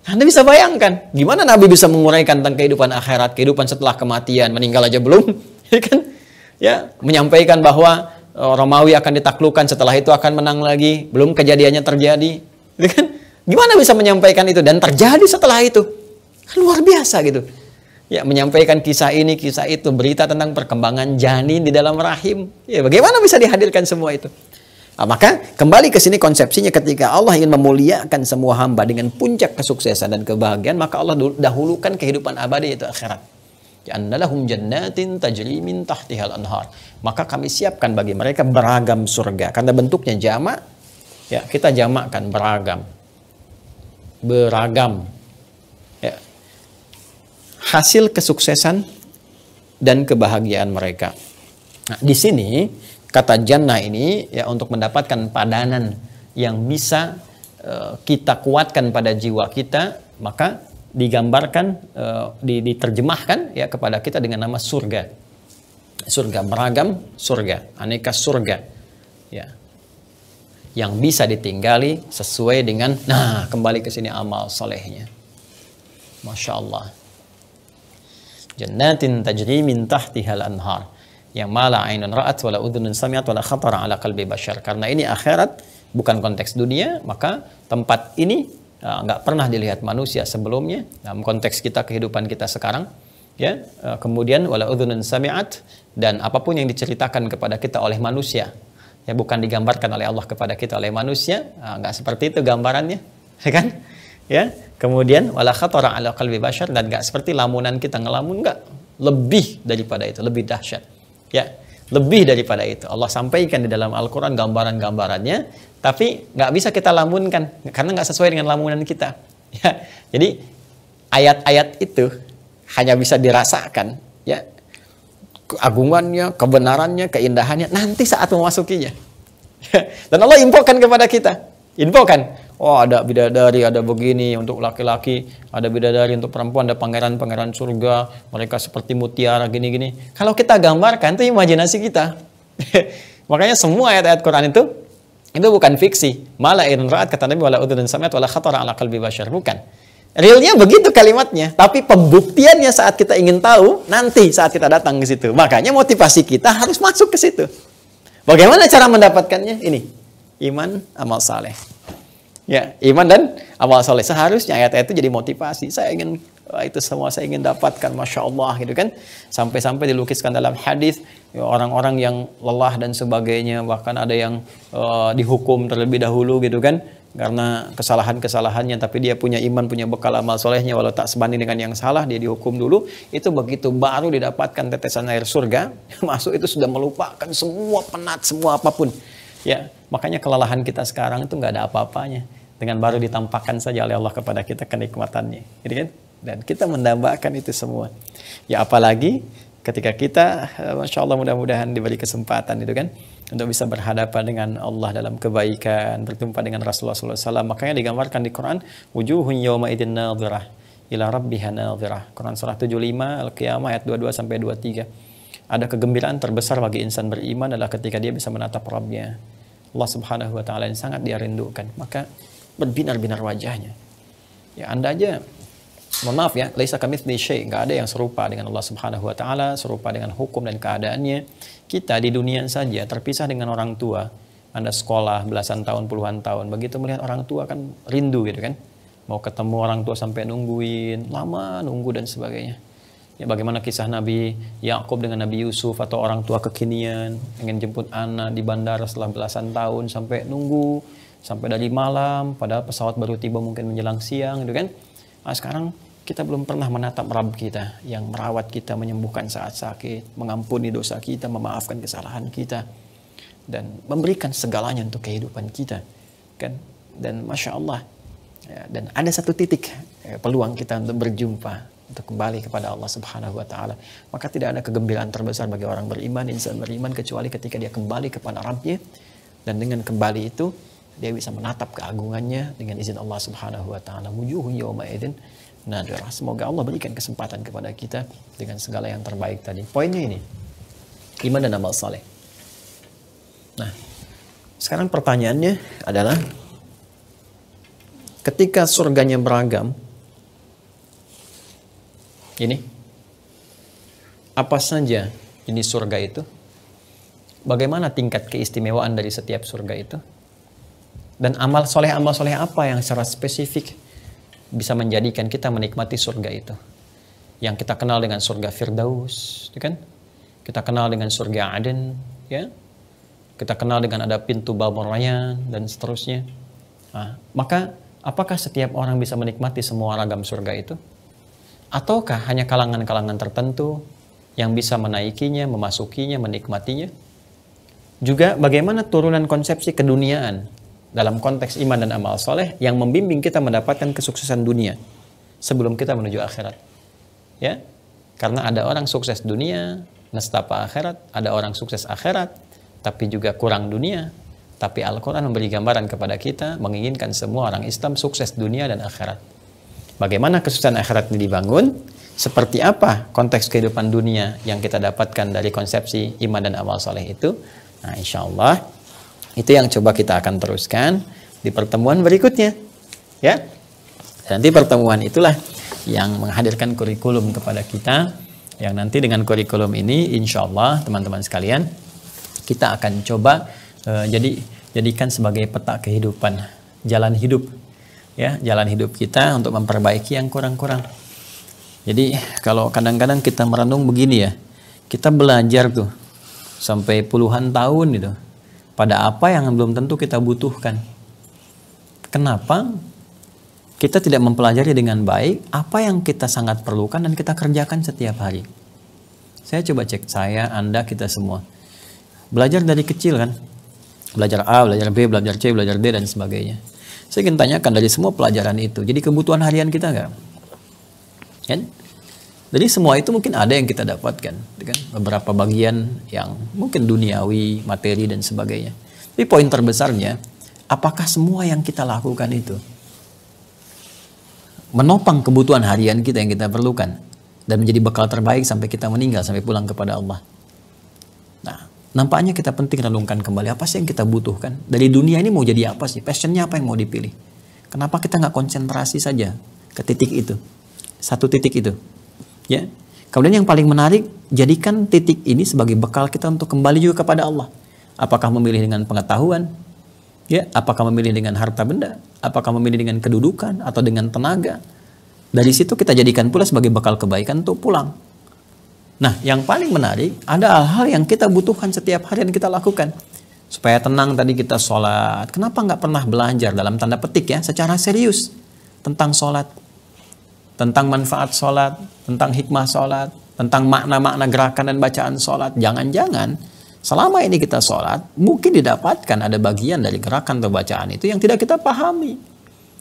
Anda bisa bayangkan, gimana Nabi bisa menguraikan tentang kehidupan akhirat, kehidupan setelah kematian, meninggal aja belum, ya kan? Ya, menyampaikan bahwa Romawi akan ditaklukkan, setelah itu akan menang lagi, belum kejadiannya terjadi, ya kan? Gimana bisa menyampaikan itu dan terjadi setelah itu? Luar biasa gitu. Ya, menyampaikan kisah ini, kisah itu, berita tentang perkembangan janin di dalam rahim. Ya, bagaimana bisa dihadirkan semua itu? Nah, maka kembali ke sini konsepsinya, ketika Allah ingin memuliakan semua hamba dengan puncak kesuksesan dan kebahagiaan, maka Allah dahulukan kehidupan abadi yaitu akhirat. Ja'annalahum jannatin tajri min tahtihal anhar. Maka kami siapkan bagi mereka beragam surga. Karena bentuknya jamak, ya kita jamakkan beragam. Beragam. Ya. Hasil kesuksesan dan kebahagiaan mereka. Nah, di sini kata jannah ini ya untuk mendapatkan padanan yang bisa kita kuatkan pada jiwa kita, maka digambarkan, diterjemahkan ya kepada kita dengan nama surga. Surga, beragam surga, aneka surga. Ya. Yang bisa ditinggali sesuai dengan, nah kembali ke sini amal solehnya. Masya Allah. Jannatin tajri min tahtihal anhar. Yang mala ainun ra'at wala udhunun sami'at wala khatara ala qalbi bashar. Karena ini akhirat, bukan konteks dunia, maka tempat ini nggak pernah dilihat manusia sebelumnya dalam konteks kita, kehidupan kita sekarang. Ya, kemudian wala udhunun sami'at, dan apapun yang diceritakan kepada kita oleh manusia, ya bukan digambarkan oleh Allah kepada kita oleh manusia, nggak seperti itu gambarannya, ya kan? Ya, kemudian wala khatara ala qalbi bashar, dan nggak seperti lamunan kita ngelamun, nggak, lebih daripada itu, lebih dahsyat. Ya, lebih daripada itu. Allah sampaikan di dalam Al-Quran gambaran-gambarannya, tapi nggak bisa kita lamunkan karena nggak sesuai dengan lamunan kita. Ya, jadi ayat-ayat itu hanya bisa dirasakan, ya, keagungannya, kebenarannya, keindahannya nanti saat memasukinya. Dan Allah infokan kepada kita, infokan. Oh, ada bidadari, ada begini untuk laki-laki, ada bidadari untuk perempuan, ada pangeran-pangeran surga, mereka seperti mutiara gini-gini. Kalau kita gambarkan itu imajinasi kita. Makanya semua ayat-ayat Quran itu bukan fiksi. Mala ainun ra'at, kata Nabi, wala udhunun sami'at wala khatara ala qalbi bashar, bukan. Realnya begitu kalimatnya, tapi pembuktiannya saat kita ingin tahu nanti saat kita datang ke situ. Makanya motivasi kita harus masuk ke situ. Bagaimana cara mendapatkannya? Ini, iman, amal saleh. Ya, iman dan amal soleh. Seharusnya ayat-ayat itu jadi motivasi. Saya ingin itu semua saya ingin dapatkan, masya Allah gitu kan. Sampai-sampai dilukiskan dalam hadis ya, orang-orang yang lelah dan sebagainya, bahkan ada yang dihukum terlebih dahulu gitu kan, karena kesalahan-kesalahannya. Tapi dia punya iman, punya bekal amal solehnya, walau tak sebanding dengan yang salah, dia dihukum dulu. Itu begitu baru didapatkan tetesan air surga, masuk itu sudah melupakan semua penat, semua apapun. Ya, makanya kelelahan kita sekarang itu nggak ada apa-apanya dengan baru ditampakkan saja oleh Allah kepada kita kenikmatannya, gitu kan? Dan kita mendambakan itu semua. Ya apalagi ketika kita, masya Allah mudah-mudahan diberi kesempatan itu kan, untuk bisa berhadapan dengan Allah dalam kebaikan, berjumpa dengan Rasulullah SAW. Makanya digambarkan di Quran, wujuhun yawma idin nadhirah ila rabbiha nadhirah. Quran surah 75 Al-Qiyamah ayat 22 sampai 23. Ada kegembiraan terbesar bagi insan beriman adalah ketika dia bisa menatap Rabbnya. Allah Subhanahu wa taala yang sangat dia rindukan. Maka berbinar-binar wajahnya. Ya Anda aja, mohon maaf ya, laisa kamitslihi syai', enggak ada yang serupa dengan Allah Subhanahu wa taala, serupa dengan hukum dan keadaannya. Kita di dunia saja terpisah dengan orang tua. Anda sekolah belasan tahun, puluhan tahun, begitu melihat orang tua kan rindu gitu kan. Mau ketemu orang tua sampai nungguin, lama nunggu dan sebagainya. Ya, bagaimana kisah Nabi Yakub dengan Nabi Yusuf, atau orang tua kekinian ingin jemput anak di bandara setelah belasan tahun sampai nunggu sampai dari malam, padahal pesawat baru tiba mungkin menjelang siang gitu kan. Nah, sekarang kita belum pernah menatap Rabb kita yang merawat kita, menyembuhkan saat sakit, mengampuni dosa kita, memaafkan kesalahan kita, dan memberikan segalanya untuk kehidupan kita kan. Dan masya Allah ya, dan ada satu titik peluang kita untuk berjumpa, untuk kembali kepada Allah Subhanahu wa taala. Maka tidak ada kegembiraan terbesar bagi orang beriman, insan beriman, kecuali ketika dia kembali kepada Rabbnya, dan dengan kembali itu dia bisa menatap keagungannya dengan izin Allah Subhanahu wa taala. Wujuhun yawma idzin nadhirah. Semoga Allah berikan kesempatan kepada kita dengan segala yang terbaik tadi. Poinnya ini, iman dan amal saleh. Nah, sekarang pertanyaannya adalah, ketika surganya beragam, ini apa saja ini surga itu? Bagaimana tingkat keistimewaan dari setiap surga itu? Dan amal soleh apa yang secara spesifik bisa menjadikan kita menikmati surga itu? Yang kita kenal dengan surga Firdaus, kan? Kita kenal dengan surga Aden, ya? Kita kenal dengan ada pintu Babur Rayyan dan seterusnya. Nah, maka apakah setiap orang bisa menikmati semua ragam surga itu? Ataukah hanya kalangan-kalangan tertentu yang bisa menaikinya, memasukinya, menikmatinya? Juga bagaimana turunan konsepsi keduniaan dalam konteks iman dan amal soleh yang membimbing kita mendapatkan kesuksesan dunia sebelum kita menuju akhirat. Ya, karena ada orang sukses dunia, nestapa akhirat, ada orang sukses akhirat, tapi juga kurang dunia. Tapi Al-Quran memberi gambaran kepada kita, menginginkan semua orang Islam sukses dunia dan akhirat. Bagaimana kesuksesan akhirat ini dibangun? Seperti apa konteks kehidupan dunia yang kita dapatkan dari konsepsi iman dan amal soleh itu? Nah, insya Allah itu yang coba kita akan teruskan di pertemuan berikutnya. Ya, nanti pertemuan itulah yang menghadirkan kurikulum kepada kita. Yang nanti dengan kurikulum ini, insya Allah teman-teman sekalian, kita akan coba jadikan sebagai peta kehidupan, jalan hidup. Ya, jalan hidup kita untuk memperbaiki yang kurang-kurang. Jadi kalau kadang-kadang kita merenung begini ya, kita belajar tuh sampai puluhan tahun gitu, pada apa yang belum tentu kita butuhkan. Kenapa kita tidak mempelajari dengan baik apa yang kita sangat perlukan dan kita kerjakan setiap hari? Saya coba cek, saya, Anda, kita semua belajar dari kecil kan, belajar A, belajar B, belajar C, belajar D dan sebagainya. Saya ingin tanyakan, dari semua pelajaran itu jadi kebutuhan harian kita nggak? Kan? Jadi semua itu mungkin ada yang kita dapatkan, kan? Beberapa bagian yang mungkin duniawi, materi dan sebagainya. Tapi poin terbesarnya, apakah semua yang kita lakukan itu menopang kebutuhan harian kita yang kita perlukan dan menjadi bekal terbaik sampai kita meninggal, sampai pulang kepada Allah? Nah, nampaknya kita penting renungkan kembali, apa sih yang kita butuhkan? Dari dunia ini mau jadi apa sih? Passionnya apa yang mau dipilih? Kenapa kita nggak konsentrasi saja ke titik itu? Satu titik itu. Ya. Kemudian yang paling menarik, jadikan titik ini sebagai bekal kita untuk kembali juga kepada Allah. Apakah memilih dengan pengetahuan? Ya, apakah memilih dengan harta benda? Apakah memilih dengan kedudukan atau dengan tenaga? Dari situ kita jadikan pula sebagai bekal kebaikan untuk pulang. Nah, yang paling menarik, ada hal-hal yang kita butuhkan setiap hari yang kita lakukan. Supaya tenang tadi kita sholat. Kenapa nggak pernah belajar dalam tanda petik ya, secara serius tentang sholat? Tentang manfaat sholat, tentang hikmah sholat, tentang makna-makna gerakan dan bacaan sholat. Jangan-jangan selama ini kita sholat, mungkin didapatkan ada bagian dari gerakan atau bacaan itu yang tidak kita pahami.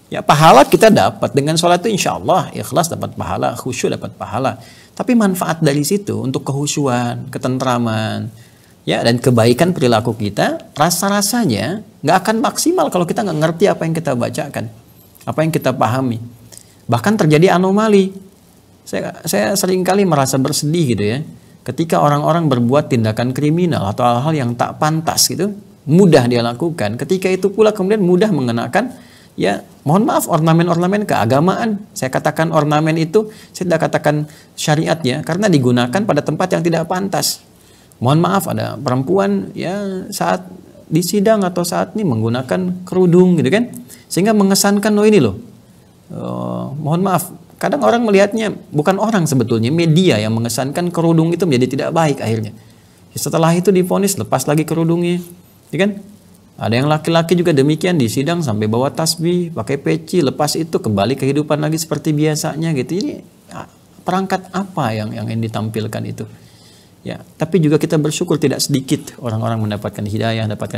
Ya, pahala kita dapat dengan sholat itu insya Allah, ikhlas dapat pahala, khusyuk dapat pahala. Tapi manfaat dari situ untuk kehusyuan, ketentraman, ya, dan kebaikan perilaku kita, rasa-rasanya nggak akan maksimal kalau kita nggak ngerti apa yang kita bacakan, apa yang kita pahami. Bahkan terjadi anomali. Saya seringkali merasa bersedih gitu ya, ketika orang-orang berbuat tindakan kriminal atau hal-hal yang tak pantas gitu, mudah dia lakukan. Ketika itu pula kemudian mudah mengenakan, ya mohon maaf, ornamen-ornamen keagamaan. Saya katakan ornamen itu, saya tidak katakan syariat ya, karena digunakan pada tempat yang tidak pantas. Mohon maaf, ada perempuan ya saat di sidang atau saat ini menggunakan kerudung gitu kan, sehingga mengesankan loh ini loh. Mohon maaf, kadang orang melihatnya, bukan orang sebetulnya, media yang mengesankan kerudung itu menjadi tidak baik akhirnya. Setelah itu divonis lepas lagi kerudungnya, ya kan? Ada yang laki-laki juga demikian di sidang sampai bawa tasbih, pakai peci, lepas itu kembali kehidupan lagi seperti biasanya gitu. Ini perangkat apa yang ditampilkan itu? Ya, tapi juga kita bersyukur tidak sedikit orang-orang mendapatkan hidayah, mendapatkan